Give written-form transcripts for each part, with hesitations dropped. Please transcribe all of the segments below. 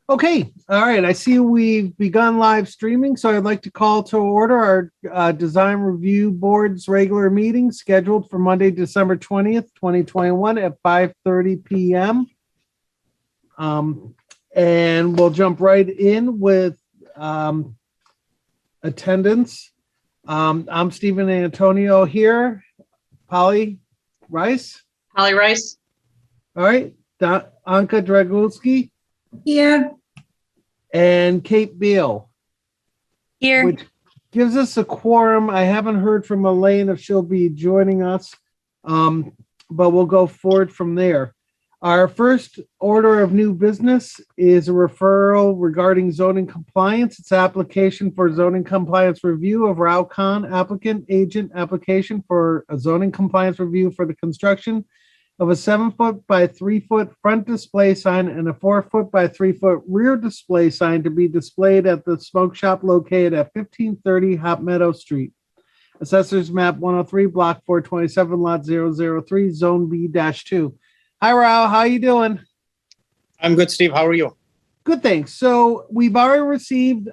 Okay, all right. I see we've begun live streaming, so I'd like to call to order our design review board's regular meeting scheduled for Monday, December 20th, 2021 at 5:30 p.m. And we'll jump right in with attendance. I'm Stephen Antonio here. Polly Rice. Polly Rice. All right. Anka Dragulski. Here. And Kate Beal. Here. Which gives us a quorum. I haven't heard from Elaine if she'll be joining us, but we'll go forward from there. Our first order of new business is a referral regarding zoning compliance. It's application for zoning compliance review of Raucon applicant agent application for a zoning compliance review for the construction of a 7-foot by 3-foot front display sign and a 4-foot by 3-foot rear display sign to be displayed at the smoke shop located at 1530 Hop Meadow Street. Assessors map 103, block 427, lot 003, zone B-2. Hi, Rao. How you doing? I'm good, Steve. How are you? Good, thanks. So we've already received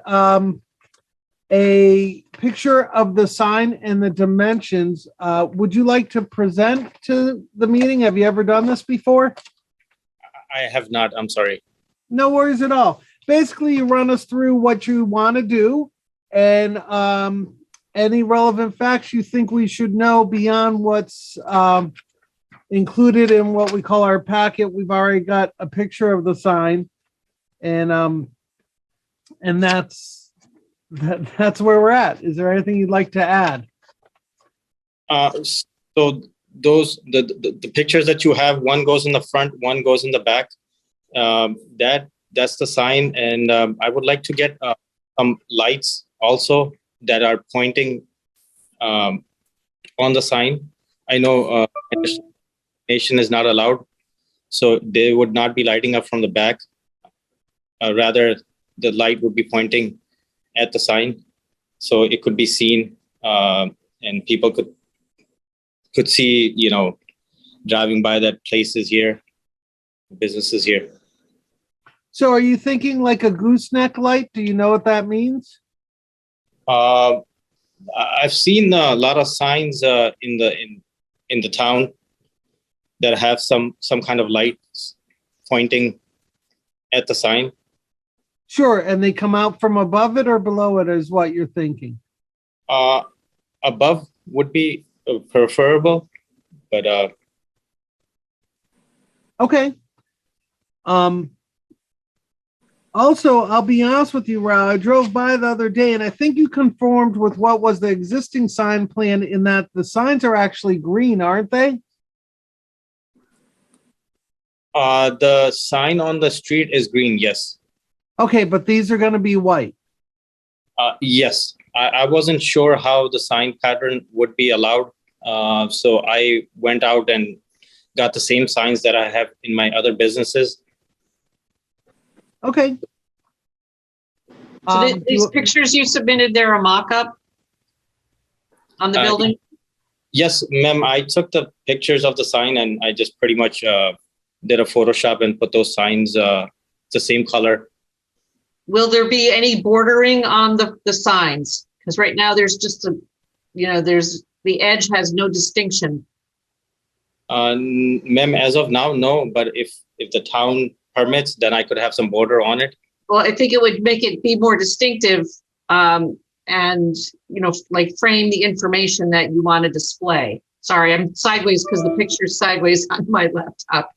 a picture of the sign and the dimensions. Would you like to present to the meeting? Have you ever done this before? I have not. I'm sorry. No worries at all. Basically, you run us through what you want to do and any relevant facts you think we should know beyond what's included in what we call our packet. We've already got a picture of the sign, and that's where we're at. Is there anything you'd like to add? So those the pictures that you have, one goes in the front, one goes in the back. That's the sign, and I would like to get some lights also that are pointing on the sign. I know nation is not allowed, so they would not be lighting up from the back. Rather, the light would be pointing at the sign, so it could be seen, and people could see, driving by that places here, businesses here. So are you thinking like a gooseneck light? Do you know what that means? I've seen a lot of signs in the town that have some kind of lights pointing at the sign. Sure, and they come out from above it or below it is what you're thinking? Above would be preferable, but okay. Also, I'll be honest with you, Rao, I drove by the other day and I think you conformed with what was the existing sign plan in that the signs are actually green, aren't they? The sign on the street is green, yes. Okay, but these are going to be white. Yes, I wasn't sure how the sign pattern would be allowed. So I went out and got the same signs that I have in my other businesses. Okay. So these pictures you submitted, they're a mock-up on the building? Yes, ma'am. I took the pictures of the sign and I just pretty much did a Photoshop and put those signs the same color. Will there be any bordering on the signs? Because right now there's just the edge has no distinction. Ma'am, as of now, no. But if the town permits, then I could have some border on it. Well, I think it would make it be more distinctive, and like frame the information that you want to display. Sorry, I'm sideways because the picture's sideways on my laptop.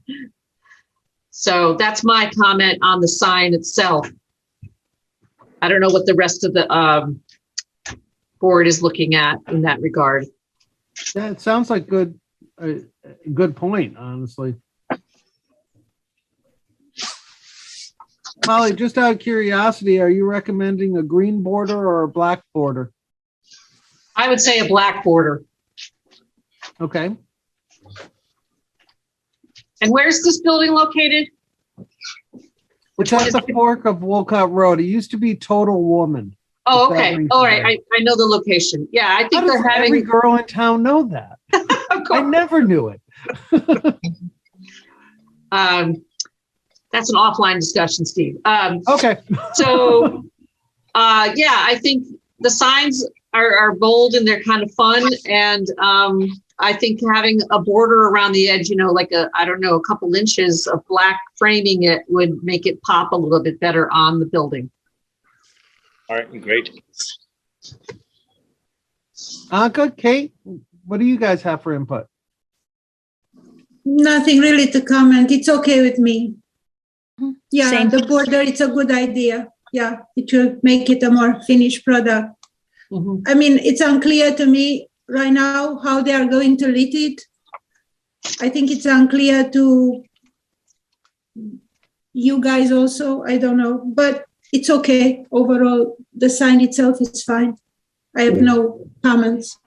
So that's my comment on the sign itself. I don't know what the rest of the board is looking at in that regard. Yeah, it sounds like a good point, honestly. Molly, just out of curiosity, are you recommending a green border or a black border? I would say a black border. Okay. And where's this building located? Which is the fork of Wolcott Road. It used to be Total Woman. Oh, okay. All right. I know the location. Yeah, I think they're having. Every girl in town know that. Of course. I never knew it. That's an offline discussion, Steve. Okay. So, yeah, I think the signs are bold and they're kind of fun. And I think having a border around the edge, like a couple inches of black framing it would make it pop a little bit better on the building. All right, great. Anka, Kate, what do you guys have for input? Nothing really to comment. It's okay with me. Yeah, Same. the border, it's a good idea. Yeah, it will make it a more finished product. Mhm. I mean, it's unclear to me right now how they are going to lit it. I think it's unclear to you guys also. I don't know, but it's okay. Overall, the sign itself is fine. I have no comments.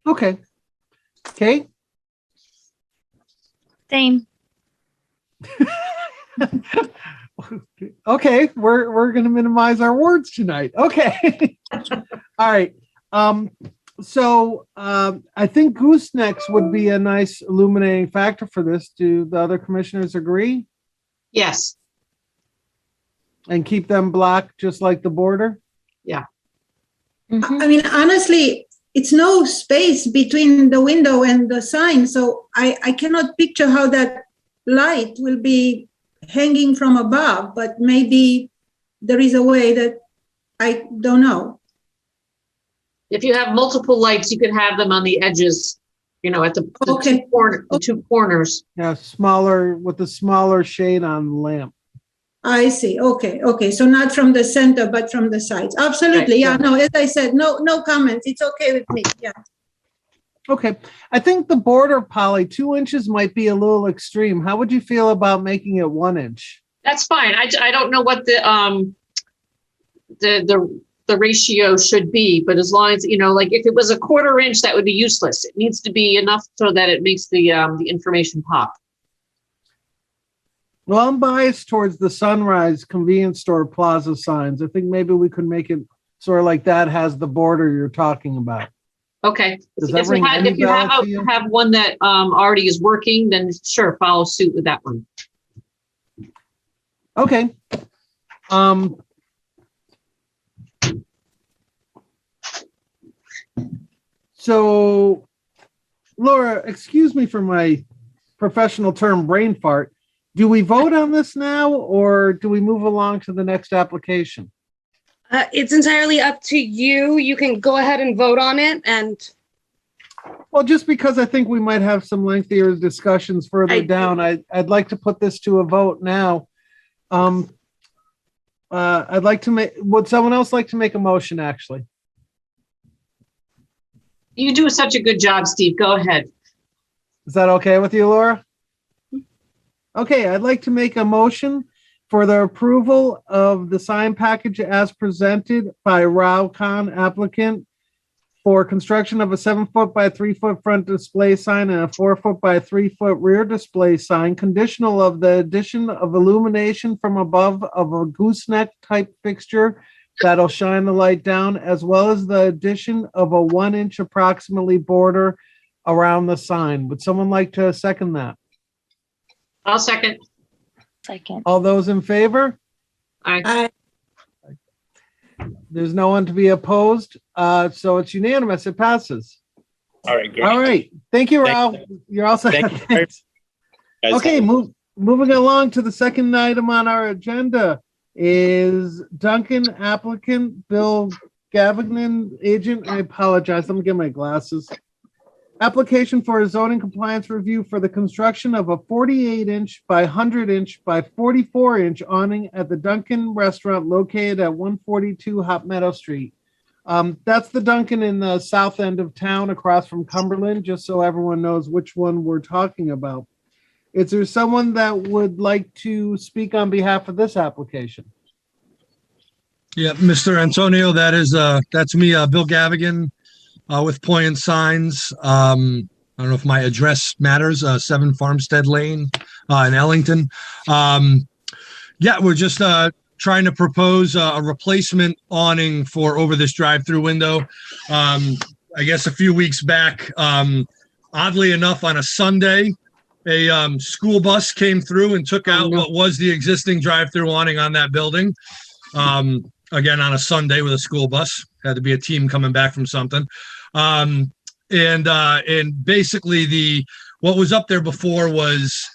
Okay. Kate? Same. Okay, we're gonna minimize our words tonight. Okay. All right. So I think goosenecks would be a nice illuminating factor for this. Do the other commissioners agree? Yes. And keep them black just like the border? Mhm. I mean, honestly, it's no space between the window and the sign, so I cannot picture how that light will be hanging from above, but maybe there is a way that I don't know. If you have multiple lights, you could have them on the edges, at the Okay. two corners. Yeah, smaller with a smaller shade on the lamp. I see. Okay. So not from the center, but from the sides. Absolutely. Right, Yeah. yeah. No, as I said, no comments. It's okay with me. Yeah. Okay. I think the border, Polly, 2 inches might be a little extreme. How would you feel about making it 1 inch? That's fine. I don't know what the ratio should be, but as long as, like if it was a 1/4 inch, that would be useless. It needs to be enough so that it makes the information pop. Well, I'm biased towards the Sunrise convenience store plaza signs. I think maybe we could make it sort of like that has the border you're talking about. Okay. Does that ring any If you bell to you? have one that already is working, then sure, follow suit with that one. Okay. So, Laura, excuse me for my professional term brain fart. Do we vote on this now or do we move along to the next application? It's entirely up to you. You can go ahead and vote on it, and Well, just because I think we might have some lengthier discussions further down, I'd like to put this to a vote now. I'd like to would someone else like to make a motion, actually? You do such a good job, Steve. Go ahead. Is that okay with you, Laura? Okay, I'd like to make a motion for the approval of the sign package as presented by Rao Khan applicant for construction of a 7-foot by 3-foot front display sign and a 4-foot by 3-foot rear display sign, conditional of the addition of illumination from above of a gooseneck type fixture that'll shine the light down, as well as the addition of a 1-inch approximately border around the sign. Would someone like to second that? I'll second. Second. All those in favor? Aye. There's no one to be opposed, so it's unanimous. It passes. All right, great. All right. Thank you, Rao. Thank You're all set. Thank you very Thanks. Guys, Okay, moving along to the second item on our agenda is Dunkin applicant Bill Gavignan, agent. I apologize. Let me get my glasses. Application for a zoning compliance review for the construction of a 48-inch by 100-inch by 44-inch awning at the Dunkin restaurant located at 142 Hot Meadow Street. That's the Dunkin in the south end of town across from Cumberland, just so everyone knows which one we're talking about. Is there someone that would like to speak on behalf of this application? Yeah, Mr. Antonio, that's me, Bill Gavigan, with Poyant Signs. I don't know if my address matters, 7 Farmstead Lane in Ellington. Yeah, we're just trying to propose a replacement awning for over this drive-through window. I guess a few weeks back, oddly enough, on a Sunday, a school bus came through and took out no. what was the existing drive-through awning on that building. Again, on a Sunday with a school bus. Had to be a team coming back from something. And basically what was up there before was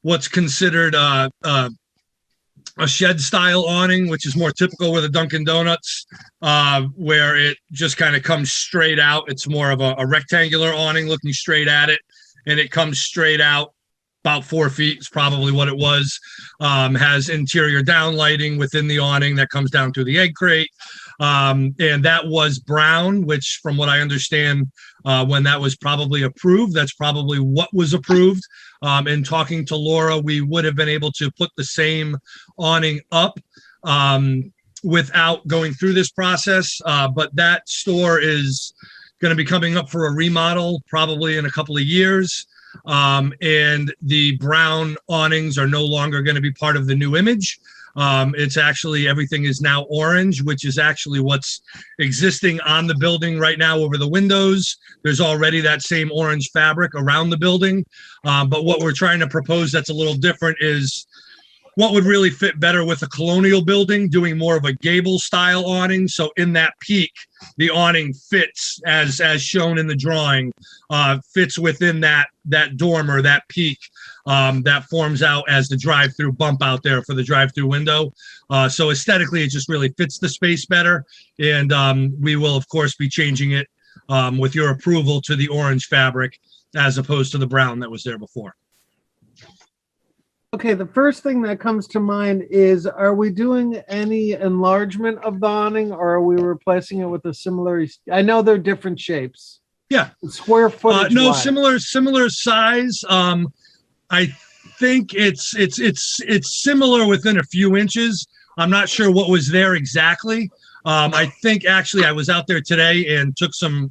what's considered a shed style awning, which is more typical with a Dunkin' Donuts, where it just kind of comes straight out. It's more of a rectangular awning looking straight at it, and it comes straight out about 4 feet is probably what it was. Has interior downlighting within the awning that comes down to the egg crate. And that was brown, which from what I understand, when that was probably approved, that's probably what was approved. In talking to Laura, we would have been able to put the same awning up without going through this process. But that store is going to be coming up for a remodel probably in a couple of years. And the brown awnings are no longer going to be part of the new image. It's actually, everything is now orange, which is actually what's existing on the building right now over the windows. There's already that same orange fabric around the building. But what we're trying to propose that's a little different is what would really fit better with a colonial building, doing more of a gable style awning. So in that peak, the awning fits as shown in the drawing, fits within that dormer, that peak that forms out as the drive-through bump out there for the drive-through window. So aesthetically, it just really fits the space better. And we will, of course, be changing it with your approval to the orange fabric as opposed to the brown that was there before. Okay, the first thing that comes to mind is, are we doing any enlargement of the awning, or are we replacing it with a similar? I know they're different shapes. Yeah. Square footage. No, wise. similar size. I think it's similar within a few inches. I'm not sure what was there exactly. I think actually I was out there today and took some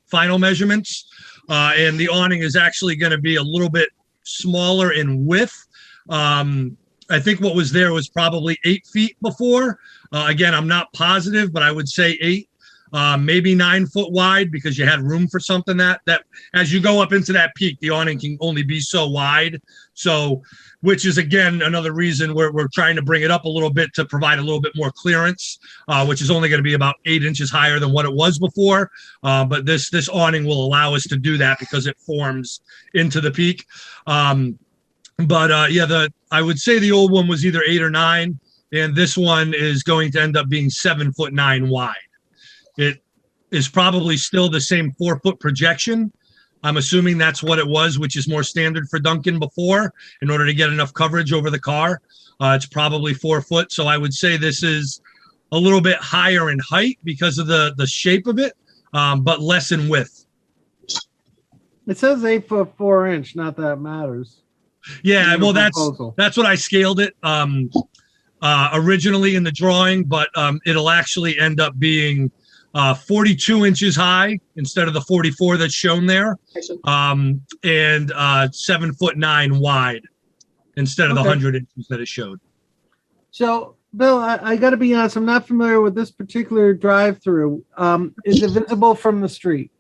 final measurements, and the awning is actually going to be a little bit smaller in width. I think what was there was probably 8 feet before. Again, I'm not positive, but I would say 8, maybe 9 foot wide, because you had room for something that as you go up into that peak, the awning can only be so wide. So, which is again another reason we're trying to bring it up a little bit to provide a little bit more clearance, which is only going to be about 8 inches higher than what it was before. But this awning will allow us to do that because it forms into the peak. Yeah, I would say the old one was either 8 or 9, and this one is going to end up being 7'9" wide. It is probably still the same 4-foot projection. I'm assuming that's what it was, which is more standard for Dunkin' before, in order to get enough coverage over the car. It's probably 4 foot. So I would say this is a little bit higher in height because of the shape of it, but less in width. It says 8'4". Not that it matters. Yeah, well, that's what I scaled it originally in the drawing, but it'll actually end up being 42 inches high instead of the 44 that's shown there, and 7'9" wide instead of the 100 inches that it showed. So, Bill, I got to be honest, I'm not familiar with this particular drive-through. Is it visible from the street?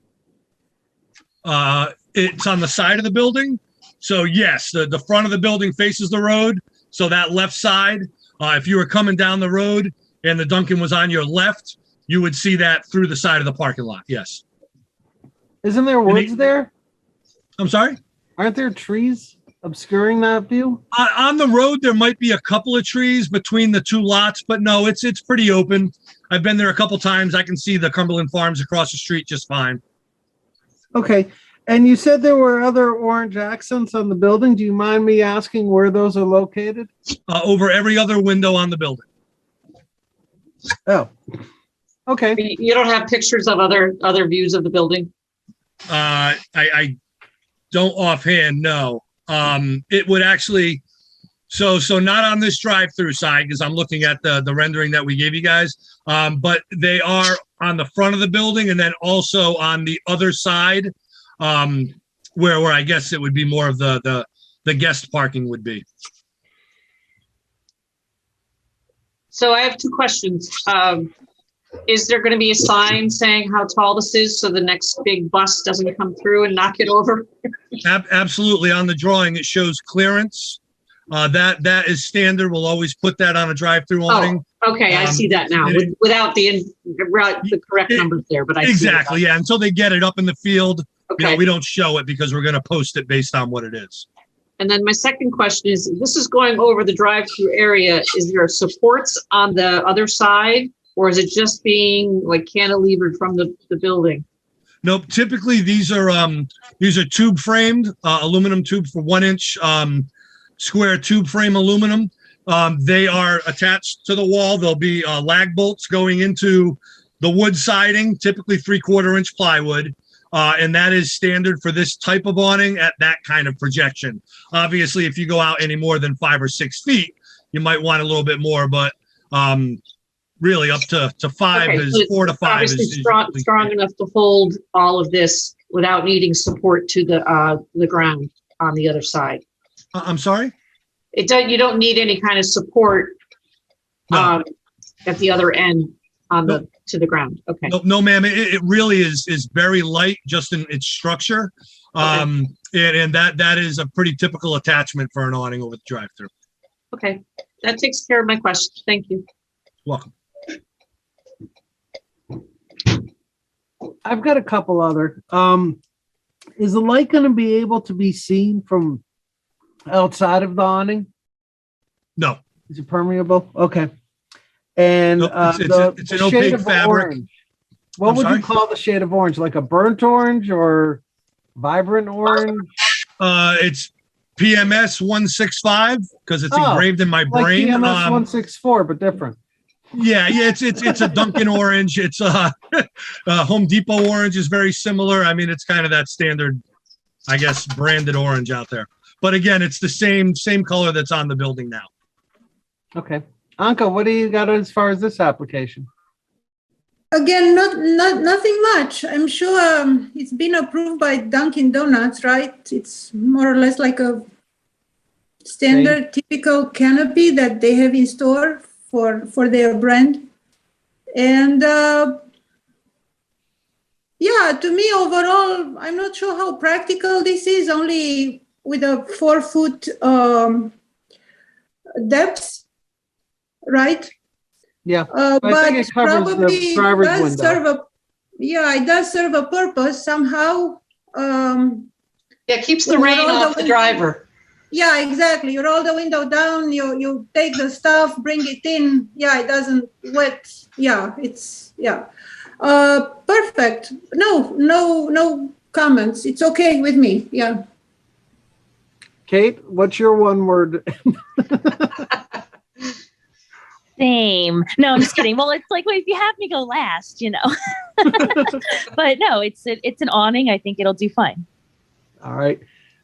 It's on the side of the building. So yes, the front of the building faces the road. So that left side, if you were coming down the road and the Dunkin' was on your left, you would see that through the side of the parking lot. Yes. Isn't there woods there? I'm sorry? Aren't there trees obscuring that view? On the road, there might be a couple of trees between the two lots, but no, it's pretty open. I've been there a couple times. I can see the Cumberland Farms across the street just fine. Okay. And you said there were other orange accents on the building. Do you mind me asking where those are located? Over every other window on the building. Oh, okay. You don't have pictures of other views of the building? I don't offhand, no. It would actually, so not on this drive-through side, because I'm looking at the rendering that we gave you guys, but they are on the front of the building and then also on the other side, where I guess it would be more of the guest parking would be. So I have 2 questions. Is there going to be a sign saying how tall this is so the next big bus doesn't come through and knock it over? Absolutely. On the drawing, it shows clearance. That is standard. We'll always put that on a drive-through awning. Okay, I see that now, without the correct numbers there, but I see Exactly, yeah. Until they get it up in the field, Okay. we don't show it because we're going to post it based on what it is. And then my second question is, this is going over the drive-through area. Is there supports on the other side, or is it just being like cantilevered from the building? Nope. Typically, these are tube framed, aluminum tube for 1 inch square tube frame aluminum. They are attached to the wall. There'll be lag bolts going into the wood siding, typically 3/4 inch plywood. And that is standard for this type of awning at that kind of projection. Obviously, if you go out any more than 5 or 6 feet, you might want a little bit more, but really up to 5 Okay, is so 4 to 5 obviously is strong enough to hold all of this without needing support to the ground on the other side. I'm sorry? You don't need any kind of support No. at the other end to the ground. Okay. No, ma'am. It really is very light just in its structure. And that is a pretty typical attachment for an awning over the drive-through. Okay. That takes care of my question. Thank you. Welcome. I've got a couple other. Is the light going to be able to be seen from outside of the awning? No. Is it permeable? Okay. And Nope, it's the an shade opaque of fabric. orange. What I'm would sorry? you call the shade of orange? Like a burnt orange or vibrant orange? It's PMS 165 because it's Oh, engraved in my Like brain. PMS 164, but different. Yeah, it's a Dunkin' orange. It's a Home Depot orange is very similar. I mean, it's kind of that standard, I guess, branded orange out there. But again, it's the same color that's on the building now. Okay. Anka, what do you got as far as this application? Again, nothing much. I'm sure it's been approved by Dunkin' Donuts, right? It's more or less like a standard, typical canopy that they have in store for their brand. And yeah, to me overall, I'm not sure how practical this is, only with a 4-foot depth, right? Yeah. But think it covers the probably driver's does window. it does serve a purpose somehow. Yeah, it keeps the Well, rain all the off the way- driver. Yeah, exactly. You roll the window down, you take the stuff, bring it in. Yeah, it doesn't wet. Yeah, perfect. No comments. It's okay with me. Yeah. Kate, what's your one word? Same. No, I'm just kidding. Well, it's like, well, if you have me go last, but no, it's an awning. I think it'll do fine. All right.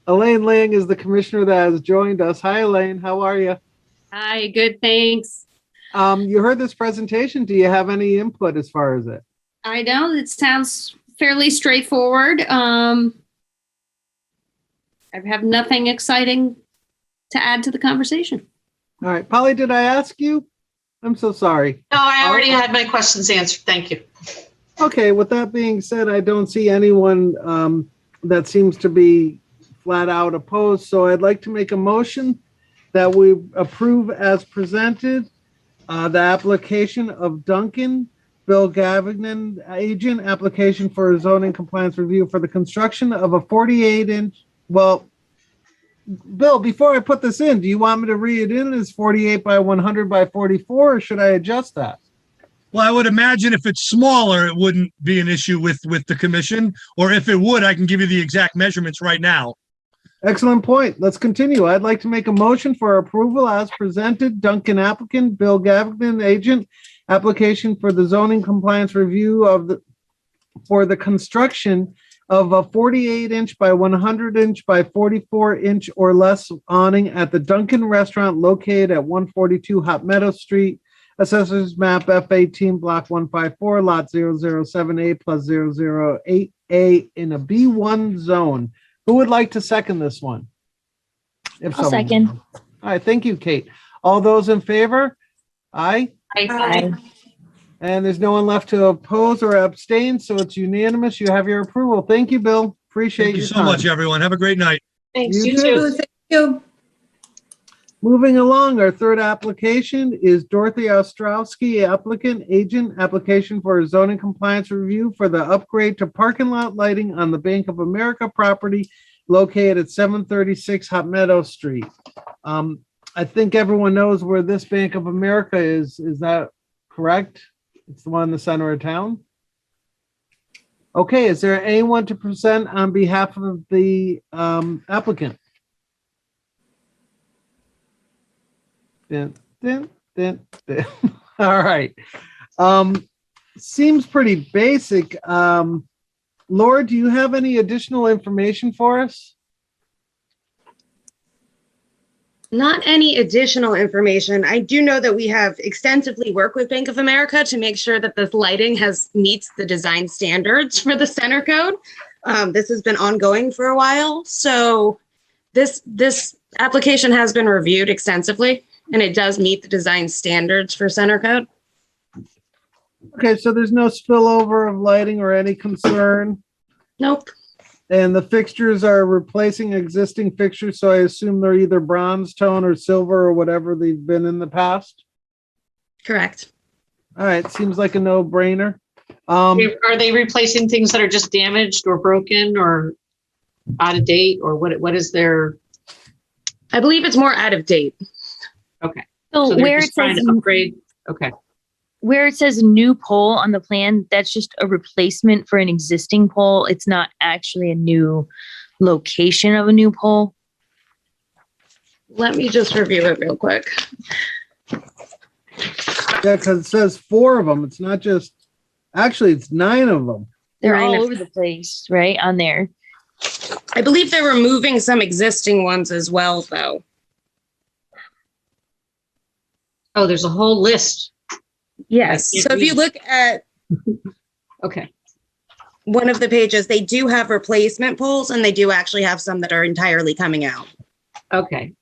Elaine Lang is the commissioner that has joined us. Hi, Elaine. How are you? Hi, good, thanks. You heard this presentation. Do you have any input as far as it? I know it sounds fairly straightforward. I have nothing exciting to add to the conversation. All right. Polly, did I ask you? I'm so sorry. No, I already had my questions answered. Thank you. Okay. With that being said, I don't see anyone that seems to be flat out opposed. So I'd like to make a motion that we approve as presented the application of Dunkin, Bill Gavignan, agent, application for a zoning compliance review for the construction of a 48-inch. Well, Bill, before I put this in, do you want me to read it in as 48 by 100 by 44, or should I adjust that? Well, I would imagine if it's smaller, it wouldn't be an issue with the commission. Or if it would, I can give you the exact measurements right now. Excellent point. Let's continue. I'd like to make a motion for approval as presented. Dunkin applicant, Bill Gavignan, agent, application for the zoning compliance review for the construction of a 48-inch by 100-inch by 44-inch or less awning at the Dunkin restaurant located at 142 Hot Meadow Street, Assessors Map F18, Block 154, Lot 007A plus 008A in a B1 zone. Who would like to second this one? If I'll someone- second. All right, thank you, Kate. All those in favor? Aye. Aye. And there's no one left to oppose or abstain, so it's unanimous. You have your approval. Thank you, Bill. Appreciate Thank you your so time. much, everyone. Have a great night. Thanks, You you too. too. Thank you. Moving along, our third application is Dorothy Ostrowski, applicant, agent, application for a zoning compliance review for the upgrade to parking lot lighting on the Bank of America property located at 736 Hot Meadow Street. I think everyone knows where this Bank of America is. Is that correct? It's the one in the center of town? Okay, is there anyone to present on behalf of the applicant? Dun, dun, dun, dun. All right. Seems pretty basic. Laura, do you have any additional information for us? Not any additional information. I do know that we have extensively worked with Bank of America to make sure that this lighting meets the design standards for the center code. This has been ongoing for a while. So this application has been reviewed extensively and it does meet the design standards for center code. Okay, so there's no spillover of lighting or any concern? Nope. And the fixtures are replacing existing fixtures, so I assume they're either bronze tone or silver or whatever they've been in the past? Correct. All right, seems like a no-brainer. Are they replacing things that are just damaged or broken or out of date, or what is their? I believe it's more out of date. Okay. So So they're where it just trying says to upgrade. Okay. where it says new pole on the plan, that's just a replacement for an existing pole. It's not actually a new location of a new pole. Let me just review it real quick. Yeah, because it says 4 of them. It's not just, actually, it's 9 of them. They're Nine all of- over the place, right? On there. I believe they're removing some existing ones as well, though. Oh, there's a whole list. Yes. I can't So if you read. look at Okay. one of the pages, they do have replacement poles and they do actually have some that are entirely coming out. Okay.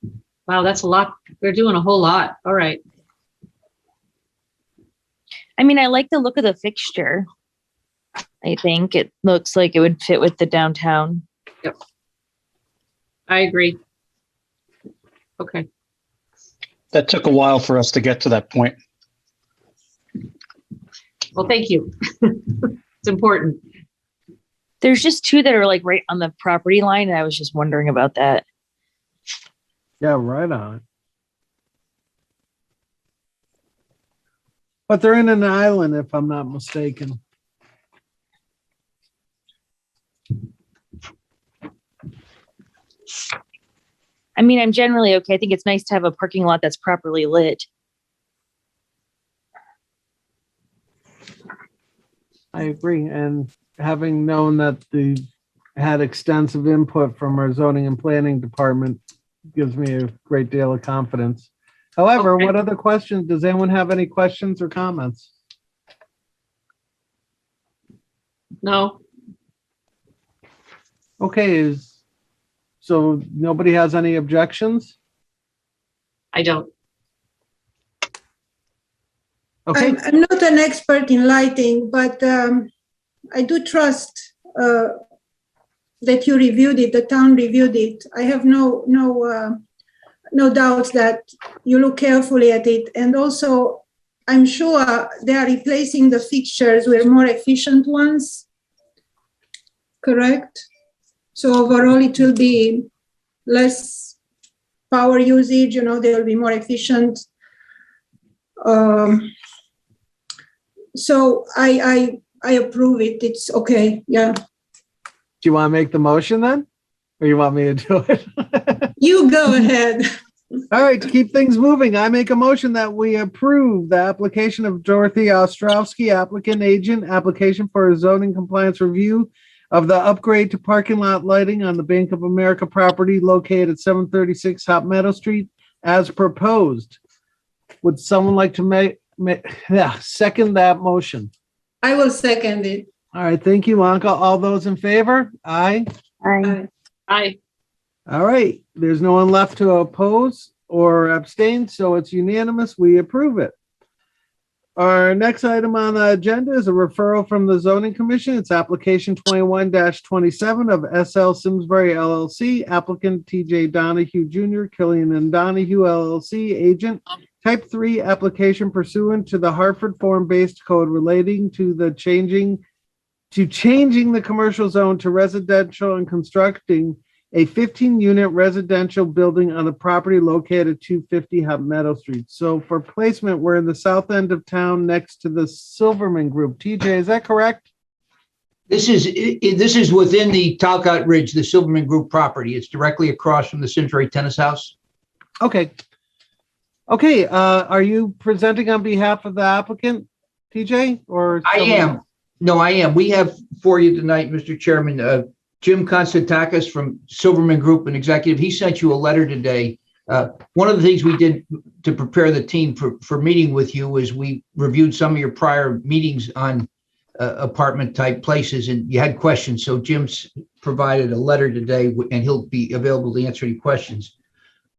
Wow, that's a lot. They're doing a whole lot. All right. I mean, I like the look of the fixture. I think it looks like it would fit with the downtown. I agree. Okay. That took a while for us to get to that point. Well, thank you. It's important. There's just 2 that are like right on the property line, and I was just wondering about that. Yeah, right on it. But they're in an island, if I'm not mistaken. I mean, I'm generally okay. I think it's nice to have a parking lot that's properly lit. I agree. And having known that they had extensive input from our zoning and planning department gives me a great deal of confidence. However, Okay. what other questions? Does anyone have any questions or comments? No? Okay, so nobody has any objections? I don't. Okay, I'm not an expert in lighting, but I do trust that you reviewed it, the town reviewed it. I have no doubts that you look carefully at it. And also, I'm sure they are replacing the fixtures with more efficient ones. Correct? So overall, it will be less power usage, they will be more efficient. So I approve it. It's okay. Yeah. do you want to make the motion then? Or you want me to do it? You go ahead. All right, to keep things moving, I make a motion that we approve the application of Dorothy Ostrowski, applicant agent, application for a zoning compliance review of the upgrade to parking lot lighting on the Bank of America property located at 736 Hot Meadow Street as proposed. Would someone like to second that motion? I will second it. All right, thank you, Anka. All those in favor? Aye. Aye. All right, there's no one left to oppose or abstain, so it's unanimous. We approve it. Our next item on the agenda is a referral from the zoning commission. It's application 21-27 of SL Simsbury LLC, applicant TJ Donahue Jr., Killian and Donahue LLC, agent, type 3 application pursuant to the Hartford form-based code relating to the changing the commercial zone to residential and constructing a 15-unit residential building on the property located at 250 Hot Meadow Street. So for placement, we're in the south end of town next to the Silverman Group. TJ, is that correct? This is within the Talcott Ridge, the Silverman Group property. It's directly across from the Simsbury Tennis House. Okay. Okay, are you presenting on behalf of the applicant, TJ, or? I am. No, I am. We have for you tonight, Mr. Chairman, Jim Konstantakis from Silverman Group, an executive. He sent you a letter today. One of the things we did to prepare the team for meeting with you is we reviewed some of your prior meetings on apartment type places, and you had questions. So Jim's provided a letter today, and he'll be available to answer any questions.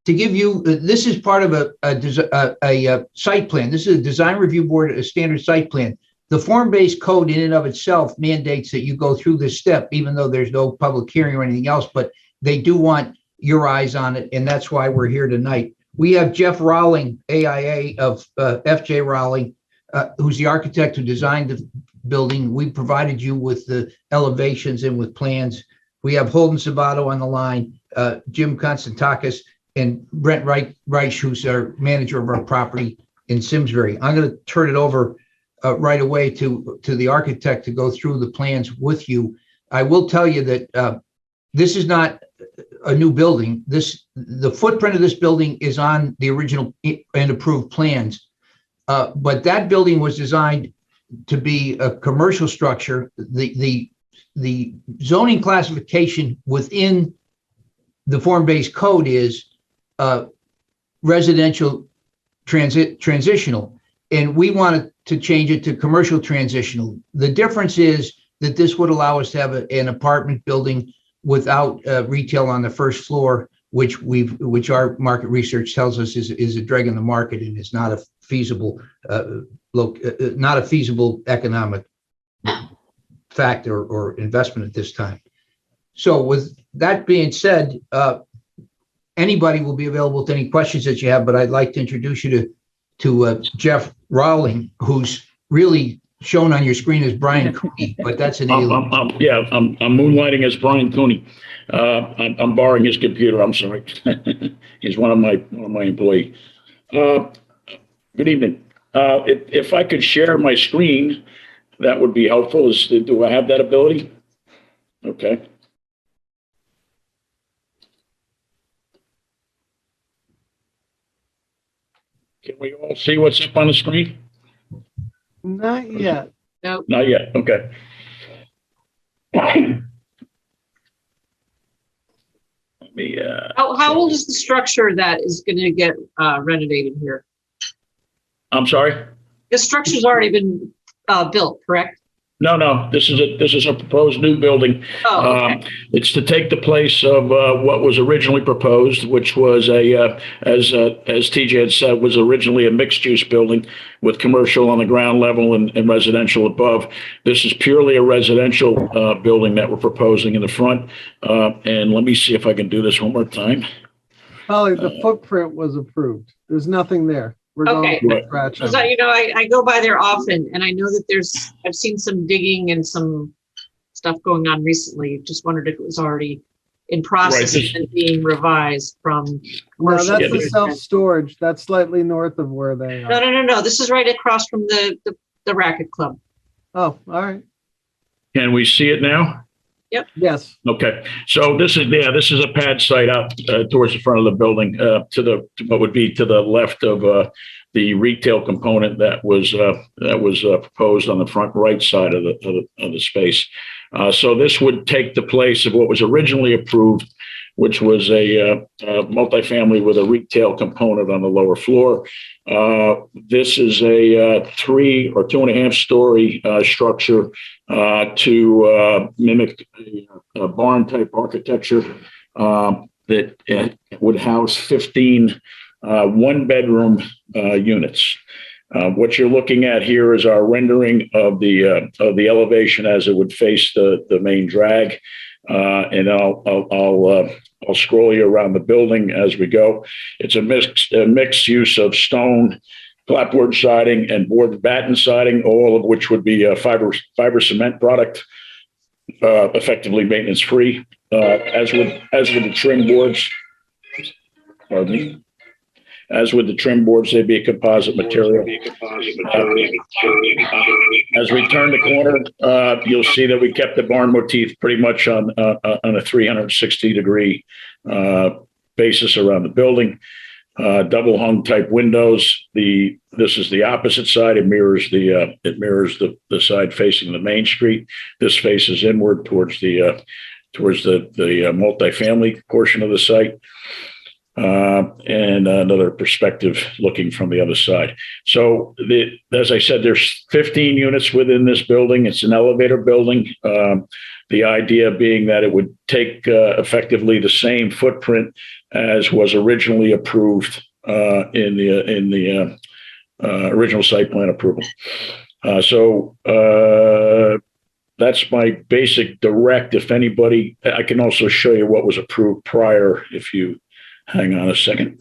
To give you, this is part of a site plan. This is a design review board, a standard site plan. The form-based code in and of itself mandates that you go through this step, even though there's no public hearing or anything else, but they do want your eyes on it, and that's why we're here tonight. We have Jeff Rowling, AIA of FJ Rowling, who's the architect who designed the building. We provided you with the elevations and with plans. We have Holden Sabato on the line, Jim Konstantakis, and Brent Reich, who's our manager of our property in Simsbury. I'm going to turn it over right away to the architect to go through the plans with you. I will tell you that this is not a new building. The footprint of this building is on the original and approved plans, but that building was designed to be a commercial structure. The zoning classification within the form-based code is residential transitional, and we wanted to change it to commercial transitional. The difference is that this would allow us to have an apartment building without retail on the first floor, which our market research tells us is a drag in the market and is not a feasible economic factor or investment at this time. So with that being said, anybody will be available to any questions that you have, but I'd like to introduce you to Jeff Rowling, who's really shown on your screen as Brian Cooney, but that's an alien. I'm moonlighting as Brian Cooney. I'm borrowing his computer. I'm sorry. He's one of my employees. Good evening. If I could share my screen, that would be helpful. Do I have that ability? Okay. Can we all see what's up on the screen? Not yet. Nope. Not yet. Okay. Let me. How old is the structure that is going to get renovated here? I'm sorry. The structure's already been built, correct? No. This is a proposed new building. Oh, okay. It's to take the place of what was originally proposed, which was as TJ had said, was originally a mixed-use building with commercial on the ground level and residential above. This is purely a residential building that we're proposing in the front. And let me see if I can do this one more time. Holly, the footprint was approved. There's nothing there. We're Okay. going from scratch. Because I go by there often, and I know that I've seen some digging and some stuff going on recently. Just wondered if it was already in process and being revised from No, commercial. that's the self-storage. That's slightly north of where they are. No. This is right across from the racket club. Oh, all right. Can we see it now? Yes. Okay, so this is a pad site out towards the front of the building, to what would be to the left of the retail component that was proposed on the front right side of the space. So this would take the place of what was originally approved, which was a multifamily with a retail component on the lower floor. This is a 3 or 2.5 story structure to mimic a barn type architecture that would house 15 one bedroom units. What you're looking at here is our rendering of the elevation as it would face the main drag. And I'll scroll you around the building as we go. It's a mixed use of stone, clapboard siding, and board and batten siding, all of which would be a fiber cement product, effectively maintenance free. As with the trim boards, pardon me. As with the trim boards, they'd be a composite material. As we turn the corner, you'll see that we kept the barn motif pretty much on a 360-degree basis around the building. Double hung type windows. This is the opposite side. It mirrors the side facing the main street. This faces inward towards the multifamily portion of the site. And another perspective looking from the other side. So as I said, there's 15 units within this building. It's an elevator building. The idea being that it would take effectively the same footprint as was originally approved in the original site plan approval. So that's my basic direct. If anybody, I can also show you what was approved prior if you hang on a second.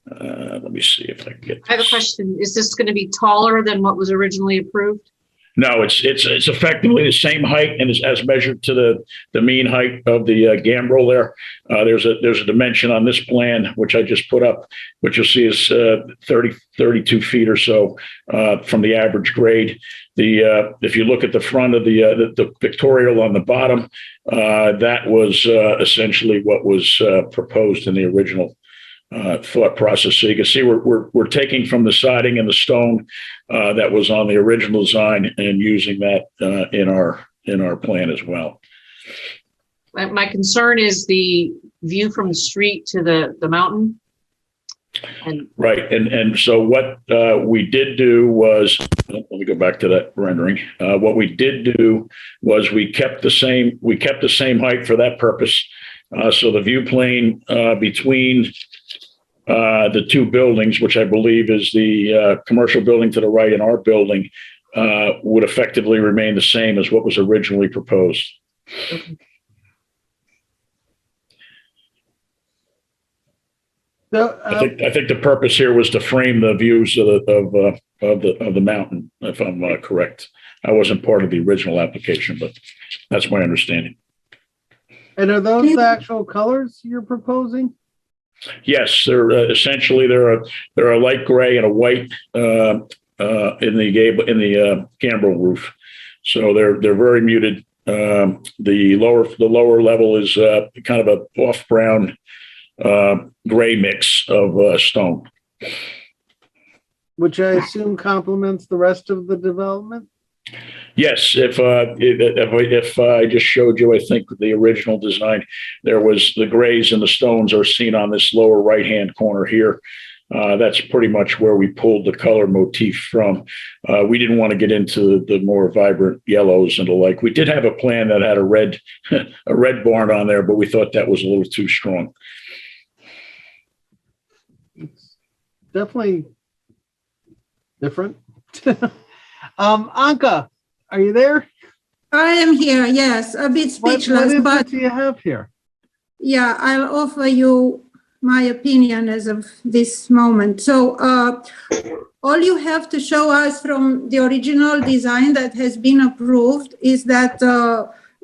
Let me see if I can get this. I have a question. Is this going to be taller than what was originally approved? No, it's effectively the same height and as measured to the mean height of the gambrel there. There's a dimension on this plan, which I just put up, which you'll see is 32 feet or so from the average grade. If you look at the front of the pictorial on the bottom, that was essentially what was proposed in the original thought process. So you can see we're taking from the siding and the stone that was on the original design and using that in our plan as well. My concern is the view from the street to the mountain. Right. And so what we did do was, let me go back to that rendering. What we did do was we kept the same height for that purpose. So the view plane between the two buildings, which I believe is the commercial building to the right and our building, would effectively remain the same as what was originally proposed. Okay. So, I think the purpose here was to frame the views of the mountain, if I'm correct. I wasn't part of the original application, but that's my understanding. and are those the actual colors you're proposing? Yes, they're essentially they're a light gray and a white in the gambrel roof, so they're very muted. The lower level is kind of a off brown gray mix of stone, Which I assume complements the rest of the development? Yes, if I just showed you, I think the original design, there was the grays and the stones are seen on this lower right-hand corner here. That's pretty much where we pulled the color motif from. We didn't want to get into the more vibrant yellows and the like. We did have a plan that had a red barn on there, but we thought that was a little too strong. It's definitely different. Anka, are you there? I am here, yes, a bit speechless, what do you have here? yeah, I'll offer you my opinion as of this moment. So all you have to show us from the original design that has been approved is that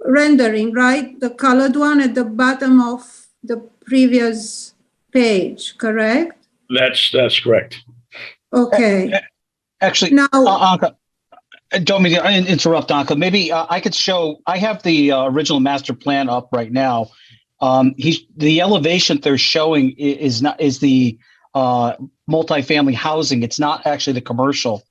rendering, right? The colored one at the bottom of the previous page, correct? That's correct. Okay. Actually, Now, Anka, don't mean to interrupt, Anka. Maybe I could show. I have the original master plan up right now. The elevation they're showing is the multifamily housing. It's not actually the commercial.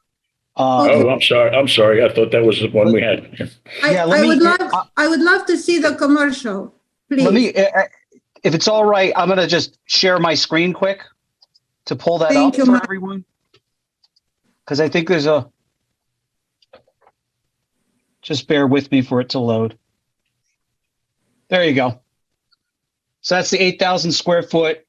Oh, I'm sorry. I thought that was the one we had. I would love to see the commercial, please. Let me, if it's all right, I'm going to just share my screen quick to pull that Thank up you, for Mike. everyone. Because I think just bear with me for it to load. There you go. So that's the 8,000 square foot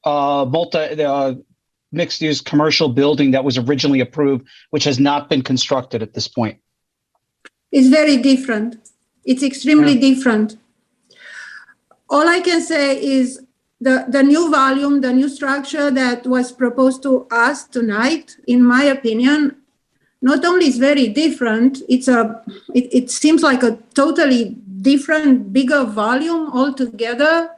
mixed-use commercial building that was originally approved, which has not been constructed at this point? It's very different. It's extremely different. All I can say is the new volume, the new structure that was proposed to us tonight, in my opinion, not only is very different, it seems like a totally different, bigger volume altogether.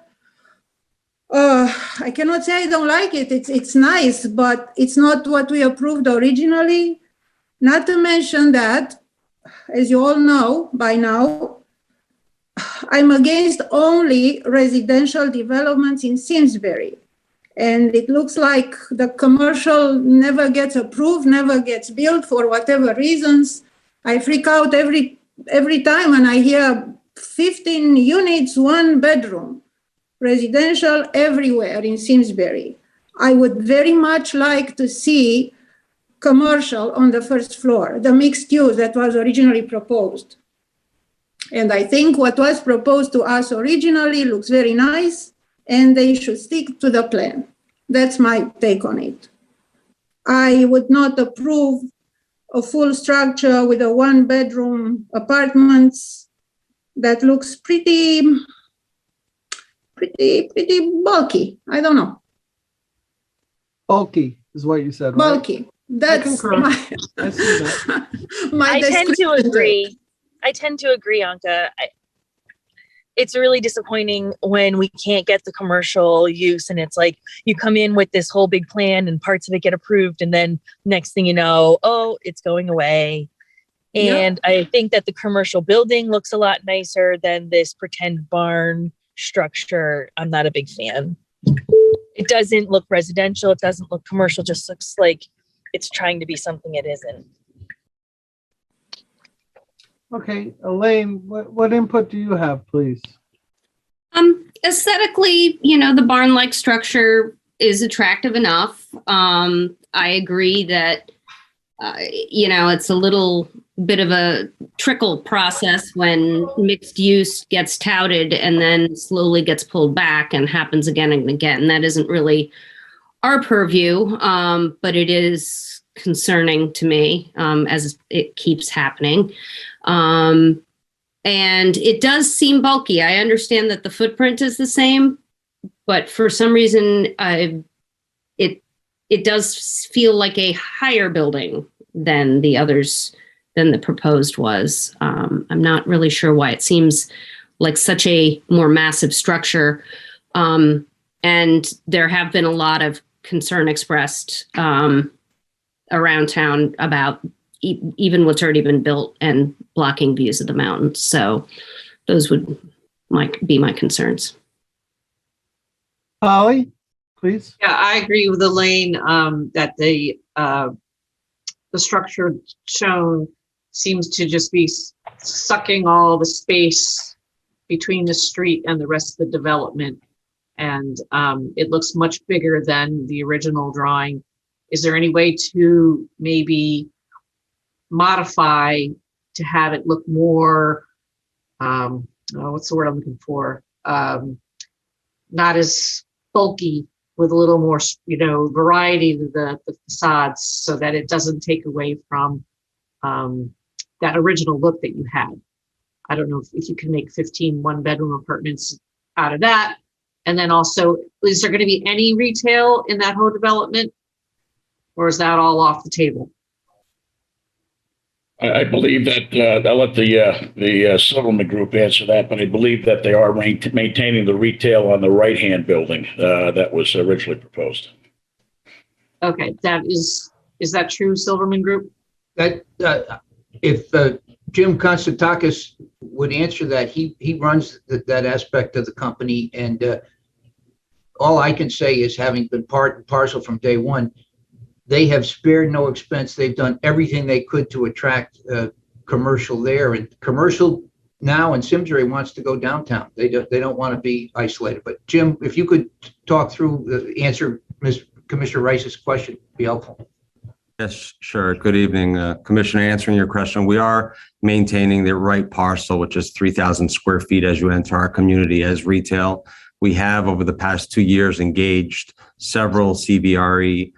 I cannot say I don't like it. It's nice, but it's not what we approved originally. Not to mention that, as you all know by now, I'm against only residential developments in Simsbury. And it looks like the commercial never gets approved, never gets built for whatever reasons. I freak out every time when I hear 15 units, 1 bedroom, residential everywhere in Simsbury. I would very much like to see commercial on the first floor, the mixed use that was originally proposed. And I think what was proposed to us originally looks very nice, and they should stick to the plan. That's my take on it. I would not approve a full structure with a 1-bedroom apartments that looks pretty bulky. I don't know. Bulky is what you said, right? Bulky. That's my I see that. I tend to agree. Anka. It's really disappointing when we can't get the commercial use, and it's like you come in with this whole big plan and parts of it get approved, and then next thing you know, oh, it's going away. And I think that the commercial building looks a lot nicer than this pretend barn structure. I'm not a big fan. It doesn't look residential. It doesn't look commercial. Just looks like it's trying to be something it isn't. Okay, Elaine, what input do you have, please? Aesthetically, the barn-like structure is attractive enough. I agree that, it's a little bit of a trickle process when mixed use gets touted and then slowly gets pulled back and happens again and again. That isn't really our purview, but it is concerning to me as it keeps happening. And it does seem bulky. I understand that the footprint is the same, but for some reason, it does feel like a higher building than the others, than the proposed was. I'm not really sure why it seems like such a more massive structure. And there have been a lot of concern expressed around town about even what's already been built and blocking views of the mountains. So those would be my concerns. Holly, please. Yeah, I agree with Elaine that the structure shown seems to just be sucking all the space between the street and the rest of the development. And it looks much bigger than the original drawing. Is there any way to maybe modify to have it look more, what's the word I'm looking for? Not as bulky, with a little more, variety to the facades, so that it doesn't take away from that original look that you had. I don't know if you can make 15 1-bedroom apartments out of that. And then also, is there going to be any retail in that whole development? Or is that all off the table? I believe that I'll let the Silverman Group answer that, but I believe that they are maintaining the retail on the right-hand building that was originally proposed. Okay, is that true, Silverman Group? That if Jim Konstantakis would answer that, he runs that aspect of the company, and all I can say is, having been part and parcel from day one, they have spared no expense. They've done everything they could to attract commercial there, and commercial now in Simsbury wants to go downtown. They don't want to be isolated. But Jim, if you could talk through answer Commissioner Rice's question, it'd be helpful. Yes, sure. Good evening, Commissioner. Answering your question, we are maintaining the right parcel, which is 3,000 square feet as you enter our community as retail. We have, over the past 2 years, engaged several CBRE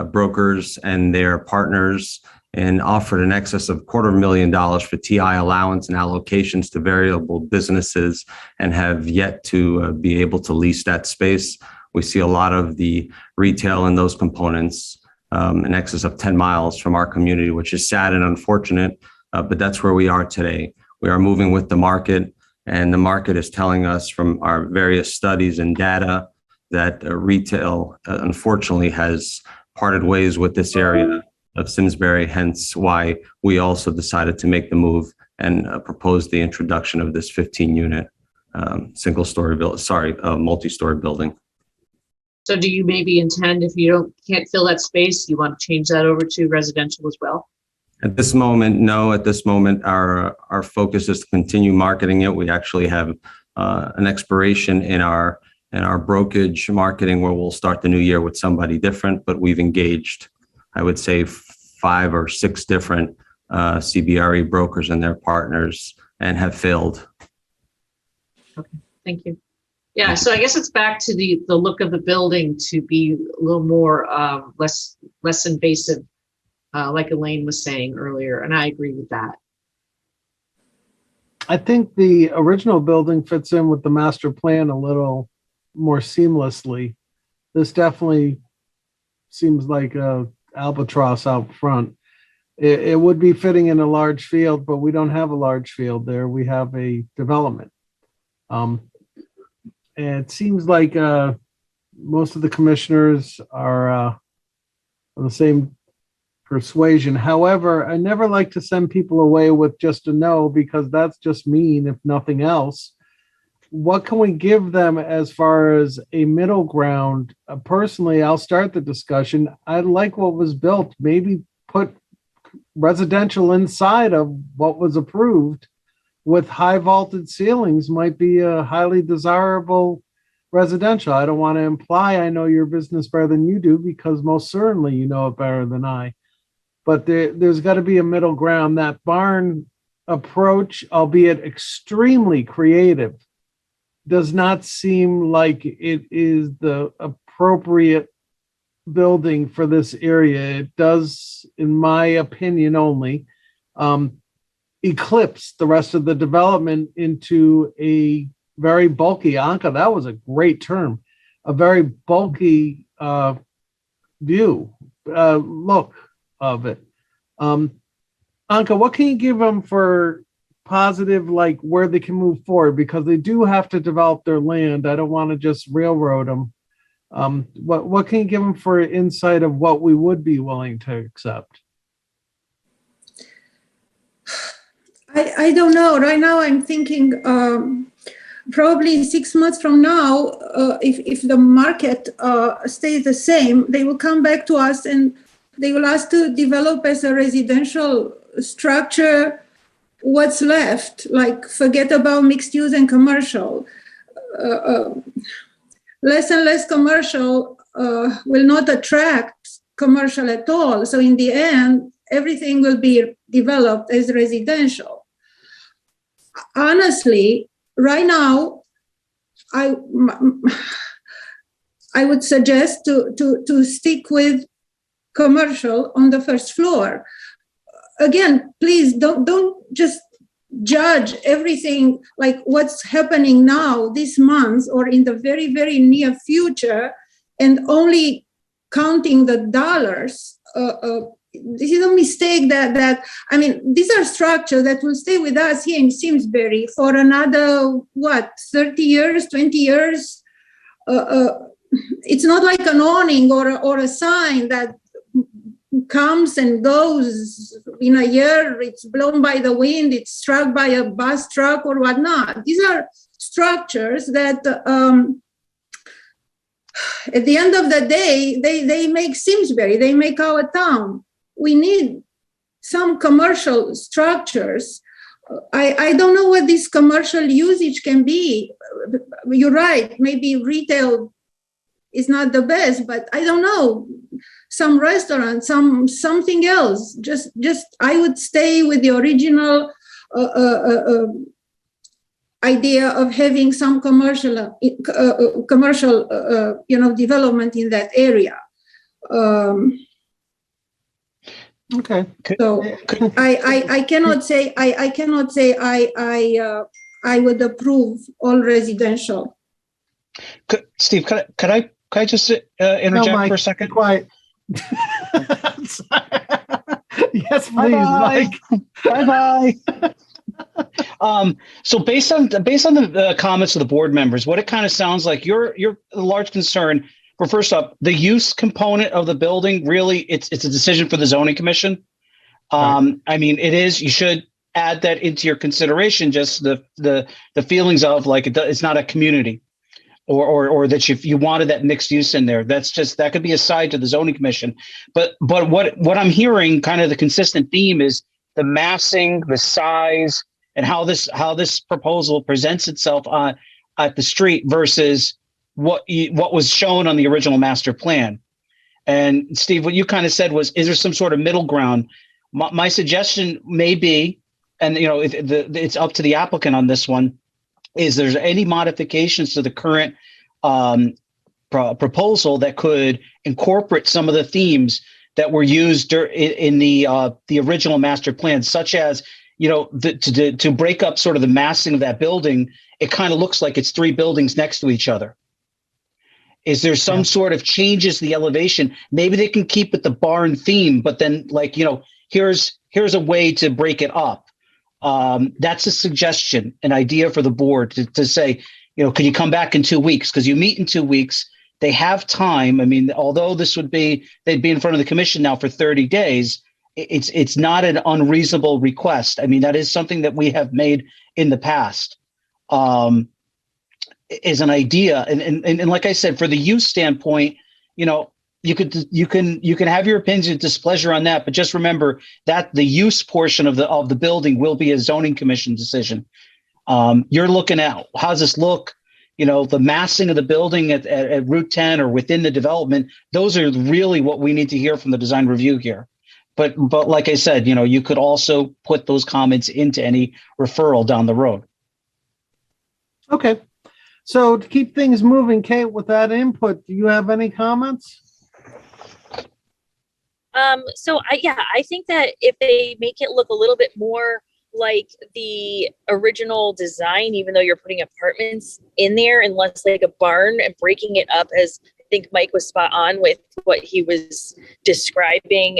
brokers and their partners and offered in excess of $250,000 for TI allowance and allocations to variable businesses and have yet to be able to lease that space. We see a lot of the retail and those components in excess of 10 miles from our community, which is sad and unfortunate, but that's where we are today. We are moving with the market, and the market is telling us from our various studies and data that retail, unfortunately, has parted ways with this area of Simsbury, hence why we also decided to make the move and propose the introduction of this 15-unit multi-story building. So do you maybe intend, if you can't fill that space, you want to change that over to residential as well? At this moment, no. At this moment, our focus is to continue marketing it. We actually have an expiration in our brokerage marketing where we'll start the new year with somebody different, but we've engaged, I would say, 5 or 6 different CBRE brokers and their partners and have failed. Okay, thank you. Yeah, so I guess it's back to the look of the building to be a little more less invasive, like Elaine was saying earlier, and I agree with that. I think the original building fits in with the master plan a little more seamlessly. This definitely seems like a albatross out front. It would be fitting in a large field, but we don't have a large field there. We have a development. And it seems like most of the commissioners are on the same persuasion. However, I never like to send people away with just a no, because that's just mean, if nothing else. What can we give them as far as a middle ground? Personally, I'll start the discussion. I like what was built. Maybe put residential inside of what was approved with high vaulted ceilings might be a highly desirable residential. I don't want to imply I know your business better than you do, because most certainly you know it better than I. But there's got to be a middle ground. That barn approach, albeit extremely creative, does not seem like it is the appropriate building for this area. It does, in my opinion only, eclipse the rest of the development into a very bulky, Anka, that was a great term, a very bulky view, look of it. Anka, what can you give them for positive, like where they can move forward? Because they do have to develop their land. I don't want to just railroad them. What can you give them for insight of what we would be willing to accept? I don't know. Right now I'm thinking probably 6 months from now, if the market stays the same, they will come back to us and they will ask to develop as a residential structure what's left, like forget about mixed use and commercial. Less and less commercial will not attract commercial at all. So in the end, everything will be developed as residential. Honestly, right now, I would suggest to stick with commercial on the first floor. Again, please don't just judge everything like what's happening now this month or in the very, very near future and only counting the dollars. This is a mistake that I mean, these are structures that will stay with us here in Simsbury for another, 30 years, 20 years. It's not like an awning or a sign that comes and goes in a year. It's blown by the wind, it's struck by a bus truck or whatnot. These are structures that at the end of the day, they make Simsbury, they make our town. We need some commercial structures. I don't know what this commercial usage can be. You're right, maybe retail is not the best, but I don't know. Some restaurant, something else. Just I would stay with the original idea of having some commercial development in that area. Okay. So I cannot say I would approve all residential. Steve, could I just interject No, Mike, for a second? be quiet. Yes, please, Bye-bye. Mike. Bye-bye. So based on the comments of the board members, what it kind of sounds like, your large concern for, first up, the use component of the building, really, it's a decision for the zoning commission. I mean, it is, you should add that into your consideration, just the feelings of like, it's not a community, or that you wanted that mixed use in there. That could be aside to the zoning commission. But what I'm hearing, kind of the consistent theme, is the massing, the size, and how this proposal presents itself at the street versus what was shown on the original master plan. And Steve, what you kind of said was, is there some sort of middle ground? My suggestion may be, and it's up to the applicant on this one, is there's any modifications to the current proposal that could incorporate some of the themes that were used in the original master plan, such as, to break up sort of the massing of that building. It kind of looks like it's three buildings next to each other. Is there some sort of changes to the elevation? Maybe they can keep it the barn theme, but then here's a way to break it up. That's a suggestion, an idea for the board to say, could you come back in 2 weeks? Because you meet in 2 weeks. They have time. I mean, although they'd be in front of the commission now for 30 days, it's not an unreasonable request. I mean, that is something that we have made in the past, is an idea. And like I said, for the use standpoint, you can have your opinions and displeasure on that, but just remember that the use portion of the building will be a zoning commission decision. You're looking at, how's this look? The massing of the building at Route 10 or within the development. Those are really what we need to hear from the design review here. But like I said, you could also put those comments into any referral down the road. Okay. So to keep things moving, Kate, with that input, do you have any comments? I think that if they make it look a little bit more like the original design, even though you're putting apartments in there, and less like a barn, and breaking it up, as I think Mike was spot on with what he was describing.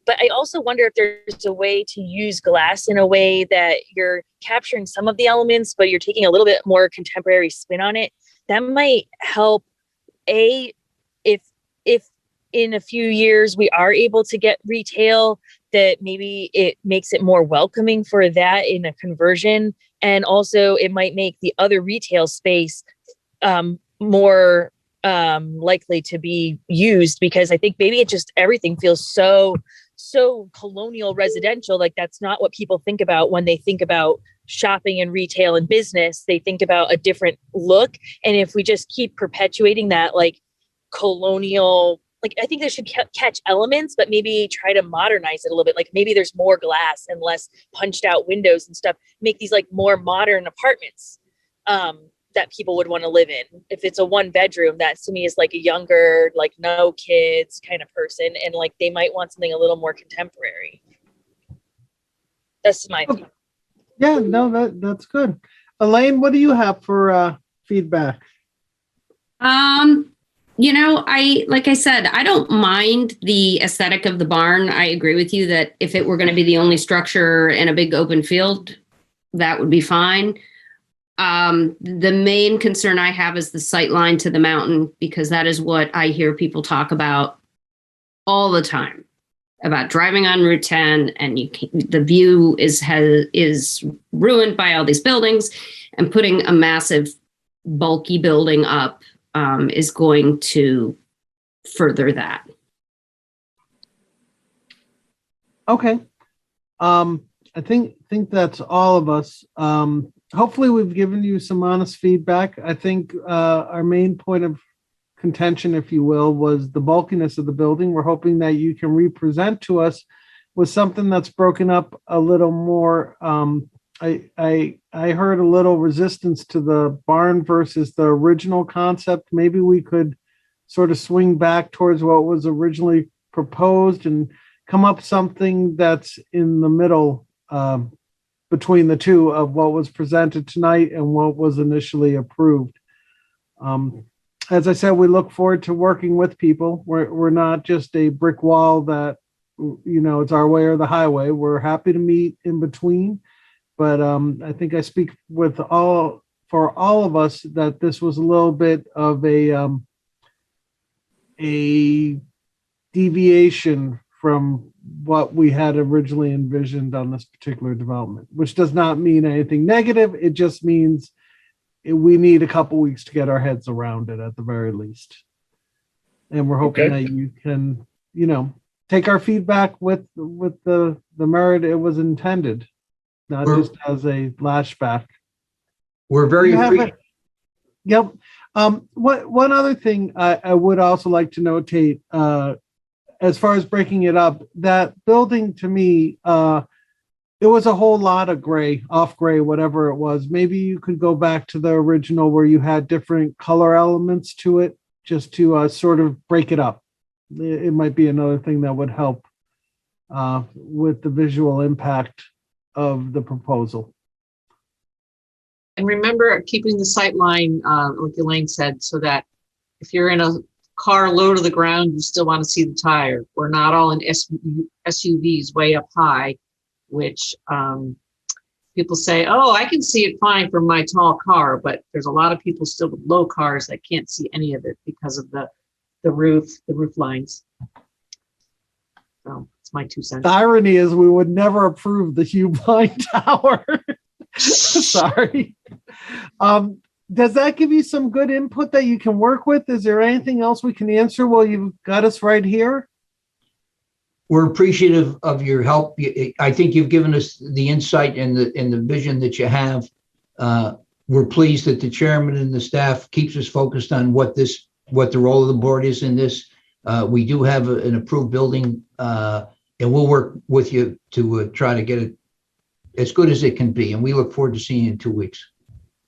But I also wonder if there's a way to use glass in a way that you're capturing some of the elements, but you're taking a little bit more contemporary spin on it. That might help. If in a few years we are able to get retail, that maybe it makes it more welcoming for that in a conversion. And also it might make the other retail space more likely to be used, because I think maybe everything feels so colonial residential. Like, that's not what people think about when they think about shopping and retail and business. They think about a different look. And if we just keep perpetuating that like colonial, I think they should catch elements, but maybe try to modernize it a little bit. Like, maybe there's more glass and less punched out windows and stuff. Make these like more modern apartments that people would want to live in. If it's a 1 bedroom, that to me is like a younger, like no kids kind of person. And like, they might want something a little more contemporary. That's my opinion. Yeah, no, that's good. Elaine, what do you have for feedback? Like I said, I don't mind the aesthetic of the barn. I agree with you that if it were going to be the only structure in a big open field, that would be fine. The main concern I have is the sight line to the mountain, because that is what I hear people talk about all the time, about driving on Route 10, and the view is ruined by all these buildings, and putting a massive bulky building up is going to further that. Okay. I think that's all of us. Hopefully we've given you some honest feedback. I think our main point of contention, if you will, was the bulkiness of the building. We're hoping that you can represent to us with something that's broken up a little more. I heard a little resistance to the barn versus the original concept. Maybe we could sort of swing back towards what was originally proposed and come up something that's in the middle between the two of what was presented tonight and what was initially approved. As I said, we look forward to working with people. We're not just a brick wall that, it's our way or the highway. We're happy to meet in between. But I think I speak for all of us that this was a little bit of a deviation from what we had originally envisioned on this particular development, which does not mean anything negative. It just means we need a couple weeks to get our heads around it at the very least. And we're hoping that you can, take our feedback with the merit it was intended, not just as a lashback. We're very appreciative. Yep. One other thing I would also like to notate, as far as breaking it up, that building to me, it was a whole lot of gray, off gray, whatever it was. Maybe you could go back to the original where you had different color elements to it, just to sort of break it up. It might be another thing that would help with the visual impact of the proposal. And remember keeping the sight line, like Elaine said, so that if you're in a car low to the ground, you still want to see the tire. We're not all in SUVs way up high, which people say, oh, I can see it fine from my tall car, but there's a lot of people still with low cars that can't see any of it because of the roof lines. So it's my 2 cents. The irony is we would never approve the Hugh Blind Tower. Sorry. Does that give you some good input that you can work with? Is there anything else we can answer while you've got us right here? We're appreciative of your help. I think you've given us the insight and the vision that you have. We're pleased that the chairman and the staff keeps us focused on what the role of the board is in this. We do have an approved building, and we'll work with you to try to get it as good as it can be. And we look forward to seeing you in 2 weeks.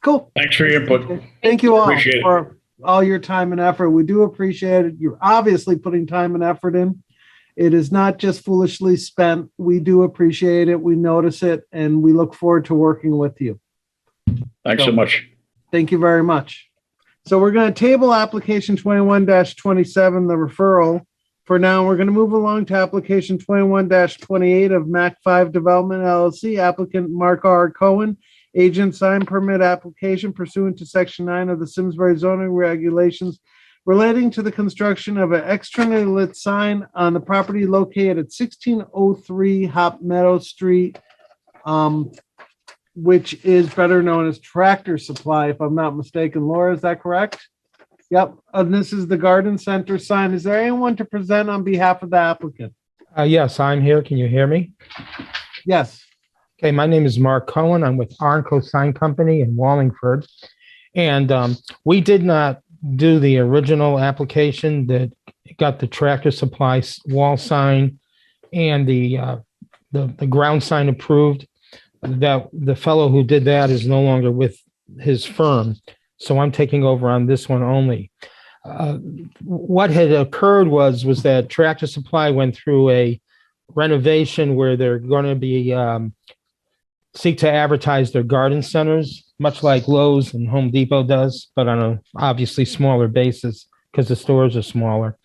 Cool. Thanks for your input. Thank you all Appreciate for all your time and effort. We do appreciate it. You're obviously putting time and effort in. It is not just foolishly spent. We do appreciate it. We notice it, and we look forward to working with you. Thanks so much. Thank you very much. So we're going to table application 21-27, the referral. For now, we're going to move along to application 21-28 of MAC 5 Development LLC, applicant Mark R. Cohen, agent sign permit application pursuant to section 9 of the Simsbury zoning regulations relating to the construction of an externally lit sign on the property located at 1603 Hop Meadow Street, which is better known as Tractor Supply, if I'm not mistaken. Laura, is that correct? Yep. And this is the garden center sign. Is there anyone to present on behalf of the applicant? Yes, I'm here. Can you hear me? Yes. Okay, my name is Mark Cohen. I'm with Arnco Sign Company in Wallingford. And we did not do the original application that got the Tractor Supply wall sign and the ground sign approved. That the fellow who did that is no longer with his firm. So I'm taking over on this one only. What had occurred was that Tractor Supply went through a renovation where they're going to be seek to advertise their garden centers, much like Lowe's and Home Depot does, but on a obviously smaller basis because the stores are smaller.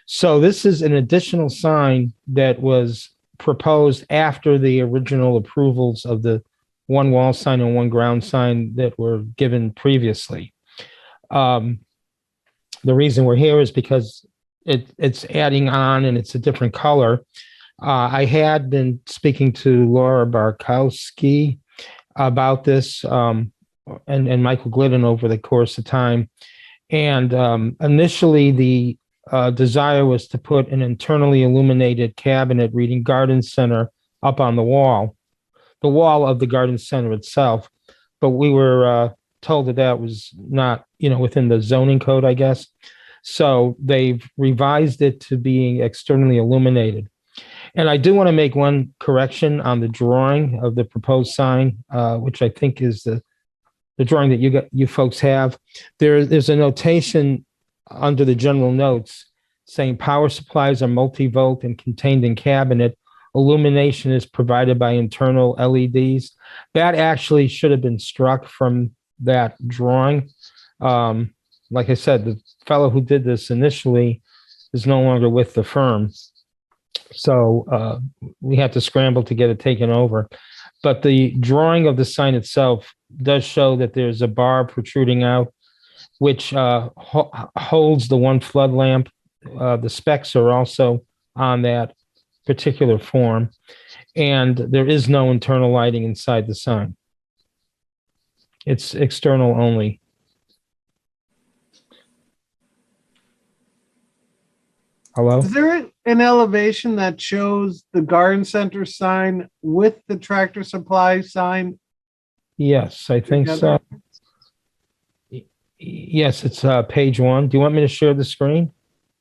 So this is an additional sign that was proposed after the original approvals of the one wall sign and one ground sign that were given previously. The reason we're here is because it's adding on and it's a different color. I had been speaking to Laura Barkowski about this and Michael Glidden over the course of time. And initially the desire was to put an internally illuminated cabinet reading Garden Center up on the wall of the garden center itself. But we were told that was not, within the zoning code, I guess. So they've revised it to being externally illuminated. And I do want to make one correction on the drawing of the proposed sign, which I think is the drawing that you folks have. There's a notation under the general notes saying power supplies are multi-volt and contained in cabinet. Illumination is provided by internal LEDs. That actually should have been struck from that drawing. Like I said, the fellow who did this initially is no longer with the firm. So we had to scramble to get it taken over. But the drawing of the sign itself does show that there's a bar protruding out, which holds the one flood lamp. The specs are also on that particular form. And there is no internal lighting inside the sign. It's external only. Hello? Is there an elevation that shows the garden center sign with the Tractor Supply sign? Yes, I think so. Yes, it's page 1. Do you want me to share the screen?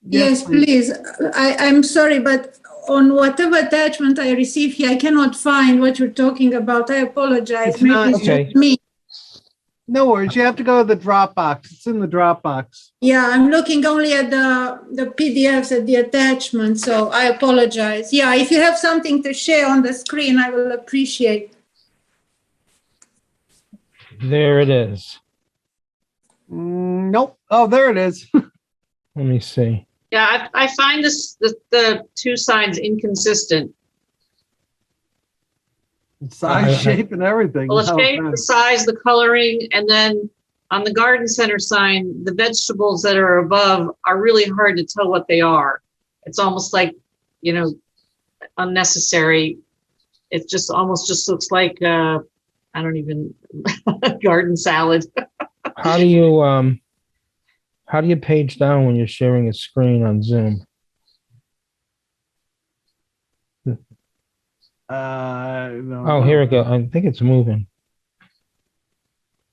Yes, please. I'm sorry, but on whatever attachment I receive here, I cannot find what you're talking about. I apologize. It's not- Maybe it's okay. just me. No worries. You have to go to the Dropbox. It's in the Dropbox. Yeah, I'm looking only at the PDFs, at the attachment, so I apologize. Yeah, if you have something to share on the screen, I will appreciate. There it is. Nope. Oh, there it is. Let me see. Yeah, I find the two signs inconsistent. Size, shape, and everything. Well, the Oh, shape, man. the size, the coloring, and then on the garden center sign, the vegetables that are above are really hard to tell what they are. It's almost like, unnecessary. It just almost just looks like, I don't even, garden salad. How do you page down when you're sharing a screen on Zoom? No, Oh, here we go. I think it's moving.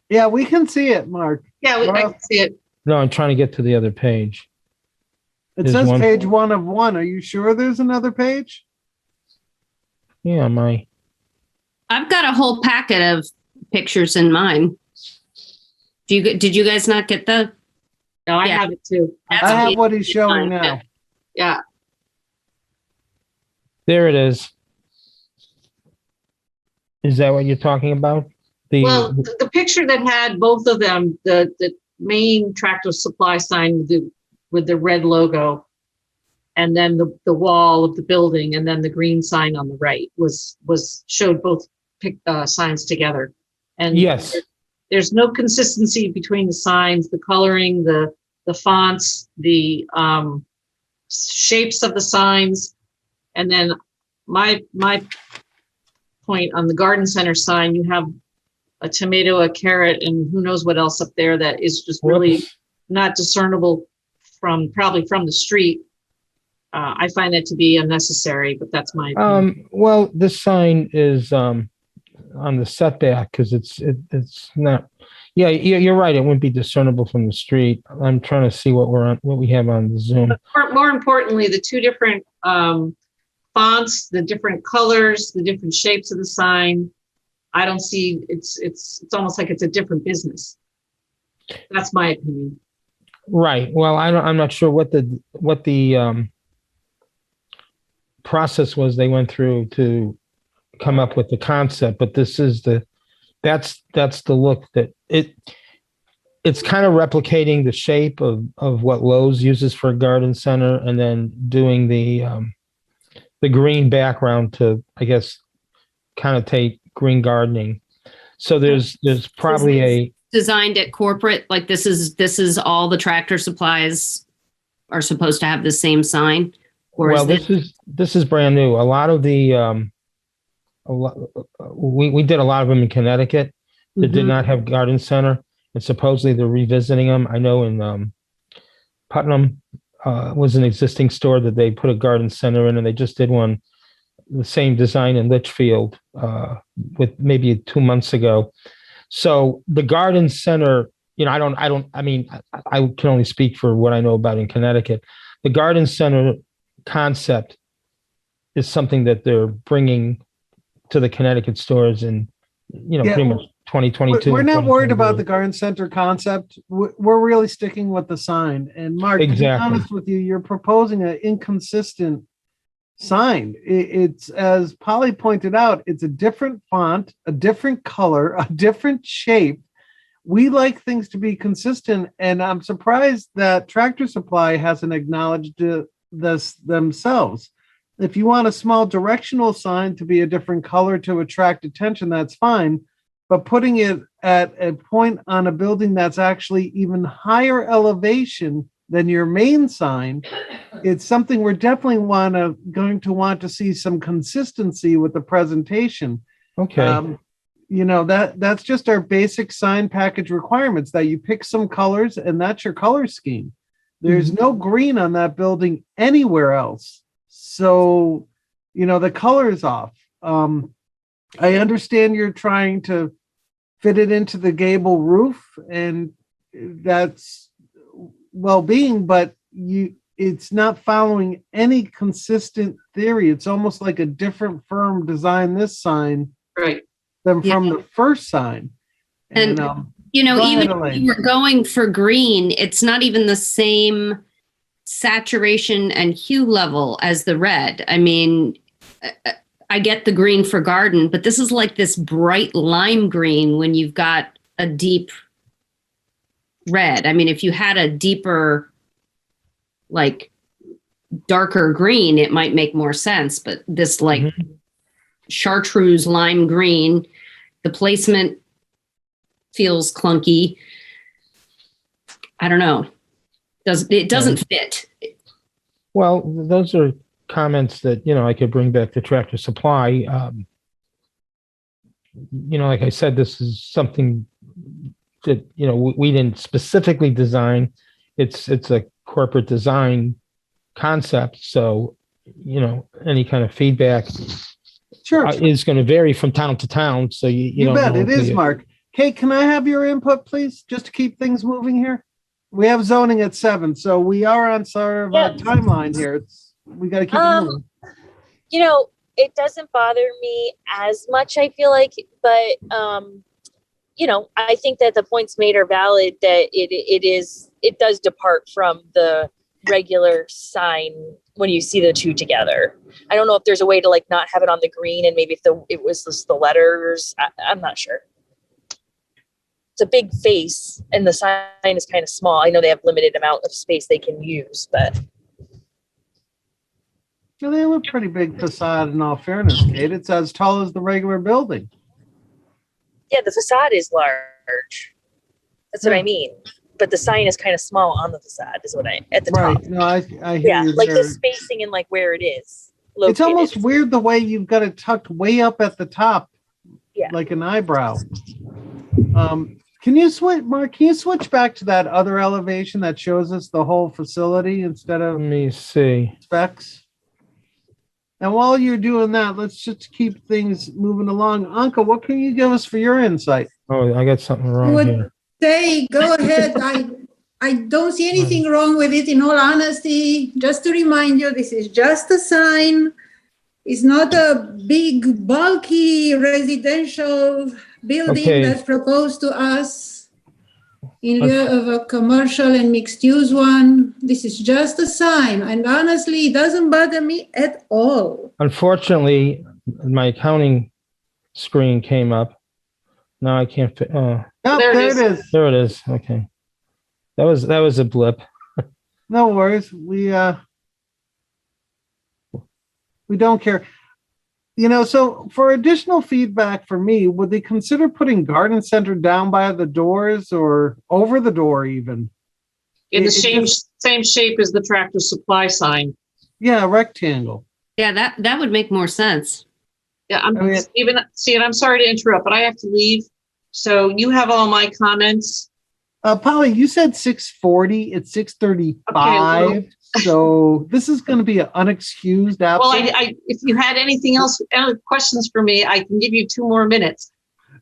Yeah, we can see it, Mark. Yeah, I can see it. No, I'm trying to get to the other page. It There's says one- page 1 of 1. Are you sure there's another page? Yeah, I've got a whole packet of pictures in mine. Did you guys not get the? No, I Yeah. have it too. I have what he's showing now. Yeah. there it is. Is that what you're talking about? Well, the picture that had both of them, the main Tractor Supply sign with the red logo, and then the wall of the building, and then the green sign on the right showed both signs together. And Yes. there's no consistency between the signs, the coloring, the fonts, the shapes of the signs, and then my point on the garden center sign, you have a tomato, a carrot, and who knows what else up there that is just really not discernible probably from the street. I find that to be unnecessary, but that's my opinion. Well, this sign is on the setback because it's not. Yeah, you're right. It wouldn't be discernible from the street. I'm trying to see what we have on the Zoom. But more importantly, the two different fonts, the different colors, the different shapes of the sign. I don't see it's almost like it's a different business. That's my opinion. Right. Well, I'm not sure what the process was they went through to come up with the concept, but this is that's the look that it's kind of replicating the shape of what Lowe's uses for a garden center, and then doing the green background to, I guess, kind of take green gardening. So there's probably Designed at corporate, like this is all the Tractor Supplies are supposed to have the same sign? Or well, this is brand new. A lot of the we did a lot of them in Connecticut that did not have garden center, and supposedly they're revisiting them. I know in Putnam was an existing store that they put a garden center in, and they just did one, the same design in Litchfield with maybe 2 months ago. So the garden center, I can only speak for what I know about in Connecticut. The garden center concept is something that they're bringing to the Connecticut stores, and pretty much 2022. We're and not worried about the 2023. garden center concept. We're really sticking with the sign. And Mark, to be Exactly. honest with you, you're proposing an inconsistent sign. It's, as Polly pointed out, it's a different font, a different color, a different shape. We like things to be consistent, and I'm surprised that Tractor Supply hasn't acknowledged this themselves. If you want a small directional sign to be a different color to attract attention, that's fine. But putting it at a point on a building that's actually even higher elevation than your main sign, it's something we're definitely going to want to see some consistency with the presentation. Okay. That's just our basic sign package requirements, that you pick some colors and that's your color scheme. There's no green on that building anywhere else. So, the color is off. I understand you're trying to fit it into the gable roof, and that's well-being, but it's not following any consistent theory. It's almost like a different firm designed this sign than from the first sign. And, even if you were going for green, it's not even the same saturation and hue level as the red. I mean, I get the green for garden, but this is like this bright lime green when you've got a deep red. I mean, if you had a deeper, like darker green, it might make more sense, but this like chartreuse lime green, the placement feels clunky. I don't know. It doesn't fit. Well, those are comments that, I could bring back to Tractor Supply. Like I said, this is something that, we didn't specifically design. It's a corporate design concept. So, any kind of feedback is going to vary from town to town. So you bet it is, Mark. Kate, can I have your input, please, just to keep things moving here? We have zoning at 7, so we are on sort of a timeline here. We got to keep it moving. It doesn't bother me as much, I feel like, but I think that the points made are valid, that it does depart from the regular sign when you see the two together. I don't know if there's a way to like not have it on the green, and maybe if it was just the letters. I'm not sure. It's a big face and the sign is kind of small. I know they have limited amount of space they can use, but they have a pretty big facade, in all fairness, Kate. It's as tall as the regular building. Yeah, the facade is large. That's what I mean. But the sign is kind of small on the facade, is what at the top. No, I hear you. Like the spacing and like where it is located. It's almost weird the way you've got it tucked way up at the top, like an eyebrow. Can you switch, Mark? Can you switch back to that other elevation that shows us the whole facility instead of? Let me see. Specs. And while you're doing that, let's just keep things moving along. Anka, what can you give us for your insight? Oh, I got something wrong here. Go ahead. I don't see anything wrong with it, in all honesty. Just to remind you, this is just a sign. It's not a big, bulky residential building that's proposed to us in lieu of a commercial and mixed-use one. This is just a sign, and honestly, it doesn't bother me at all. Unfortunately, my accounting screen came up. Now I can't. There it is. There it is. Okay, that was a blip. No worries. We don't care. So for additional feedback for me, would they consider putting garden center down by the doors or over the door even? In the same shape as the Tractor Supply sign. Yeah, a rectangle. Yeah, that would make more sense. Yeah, and I'm sorry to interrupt, but I have to leave. So you have all my comments. Polly, you said 6:40. It's 6:35. Okay, so this is going to be an unexcused absence. Well, if you had anything else, any questions for me, I can give you 2 more minutes.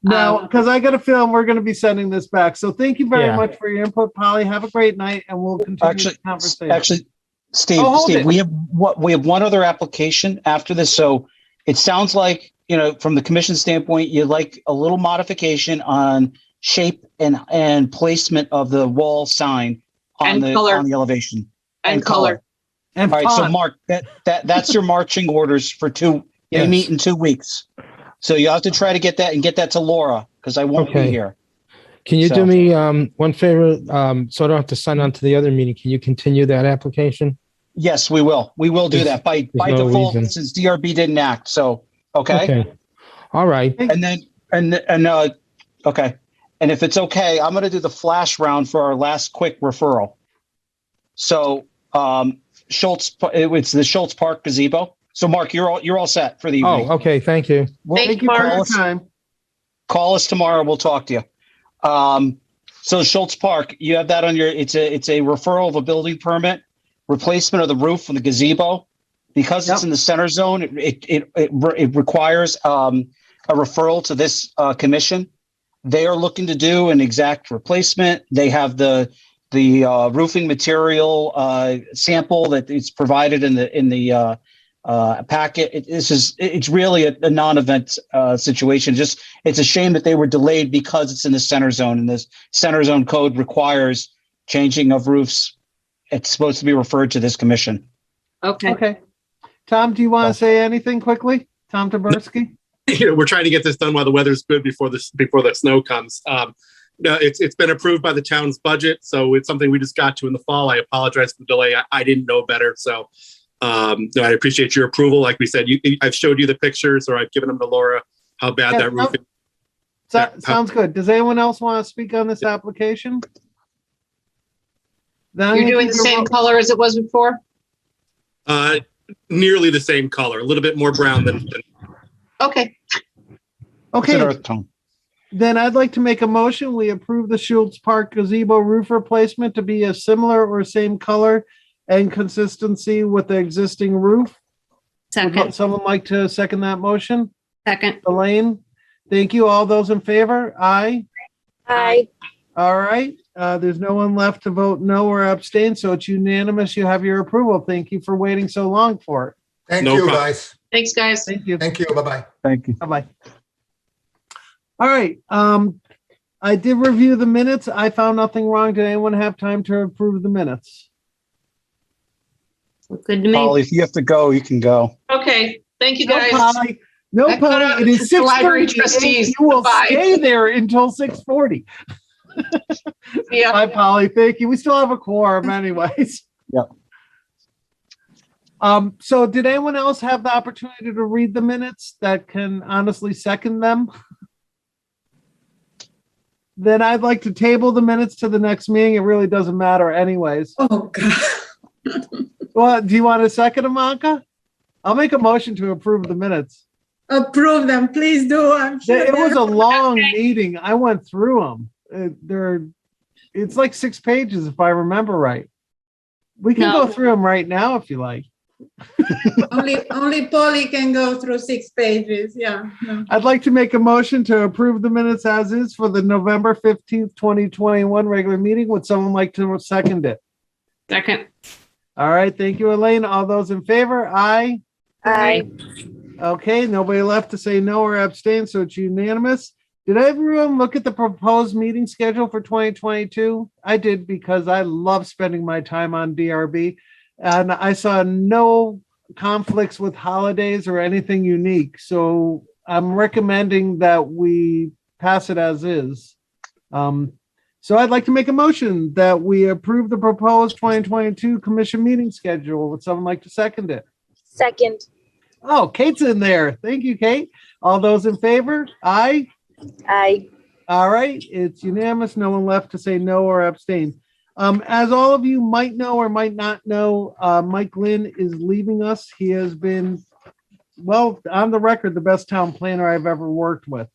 No, because I got a feeling we're going to be sending this back. So thank you very much for your input, Polly. Have a great night, and we'll continue the conversation. Actually, Steve, we have one other application after this. So it sounds like from the commission standpoint, you'd like a little modification on shape and placement of the wall sign on the elevation and color. And all right, so font. Mark, that's your marching orders for they Yes. meet in 2 weeks. So you have to try to get that to Laura because I won't be Okay. here. Can you So- do me one favor? So I don't have to sign on to the other meeting. Can you continue that application? Yes, we will. We will do There's- that by there's no default reason. since DRB didn't act. So, okay. All right. And then, okay. And if it's okay, I'm going to do the flash round for our last quick referral. So, it's the Schultz Park gazebo. So Mark, you're all set for the evening. Oh, okay. Thank you. Thank you, Mark. for your time. Call us tomorrow. We'll talk to you. So Schultz Park, you have that on your, it's a referral of a building permit, replacement of the roof of the gazebo. Because it's in the center zone, it requires a referral to this commission. They are looking to do an exact replacement. They have the roofing material sample that is provided in the packet. It's really a non-event situation. Just it's a shame that they were delayed because it's in the center zone, and this center zone code requires changing of roofs. It's supposed to be referred to this commission. Okay. Tom, do you want to say anything quickly? Tom Taberski? We're trying to get this done while the weather's good before the snow comes. No, it's been approved by the town's budget, so it's something we just got to in the fall. I apologize for the delay. I didn't know better, so I appreciate your approval. Like we said, I've showed you the pictures, or I've given them to Laura how bad that roof is. Sounds good. Does anyone else want to speak on this application? Then You're doing the same color as it was before? Nearly the same color, a little bit more brown than. Okay. It's an Okay, earth tone. then I'd like to make a motion. We approve the Schultz Park gazebo roof replacement to be a similar or same color and consistency with the existing roof. Second. Would someone like to second that motion? Second. Elaine? Thank you. All those in favor? Aye. Aye. All right. There's no one left to vote no or abstain, so it's unanimous. You have your approval. Thank you for waiting so long for it. Thank No you, problem. guys. Thanks, guys. Thank you. Thank you. Bye-bye. Thank you. Bye-bye. All right. I did review the minutes. I found nothing wrong. Did anyone have time to approve the minutes? Good to me. Polly, if you have to go, you can go. Okay. Thank you, No, guys. Polly. No, I got Polly. It to is the library 6:30. trustees. You will Bye. stay there until 6:40. Yeah. Bye, Polly. Thank you. We still have a quorum anyways. Yep. So did anyone else have the opportunity to read the minutes that can honestly second them? Then I'd like to table the minutes to the next meeting. It really doesn't matter anyways. Oh, God. Well, do you want to second, Amanka? I'll make a motion to approve the minutes. Approve them, please do. I'm sure It was they're- a long meeting. I went through them. It's like 6 pages if I remember right. We can No. go through them right now if you like. only Polly can go through 6 pages. Yeah. No. I'd like to make a motion to approve the minutes as is for the November 15th, 2021 regular meeting. Would someone like to second it? Second. All right, thank you, Elaine. All those in favor? Aye. Aye. Okay, nobody left to say no or abstain, so it's unanimous. Did everyone look at the proposed meeting schedule for 2022? I did because I love spending my time on DRB, and I saw no conflicts with holidays or anything unique. So I'm recommending that we pass it as is. So I'd like to make a motion that we approve the proposed 2022 commission meeting schedule. Would someone like to second it? Second. Oh, Kate's in there. Thank you, Kate. All those in favor? Aye. Aye. All right. It's unanimous. No one left to say no or abstain. As all of you might know or might not know, Mike Lynn is leaving us. He has been, well, on the record, the best town planner I've ever worked with.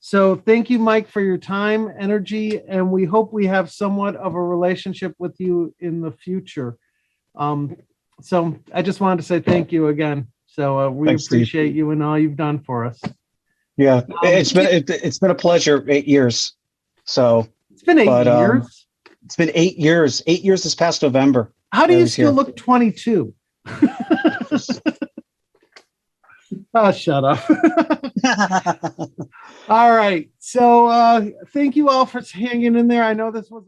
So thank you, Mike, for your time, energy, and we hope we have somewhat of a relationship with you in the future. So I just wanted to say thank you again. So we Thanks, Steve. appreciate you and all you've done for us. Yeah, it's been a pleasure. 8 years. So It's been 8 But, years. it's been 8 years. 8 years this past November. How do I you was still here. look 22? Oh, shut up. All right. So thank you all for hanging in there. I know this was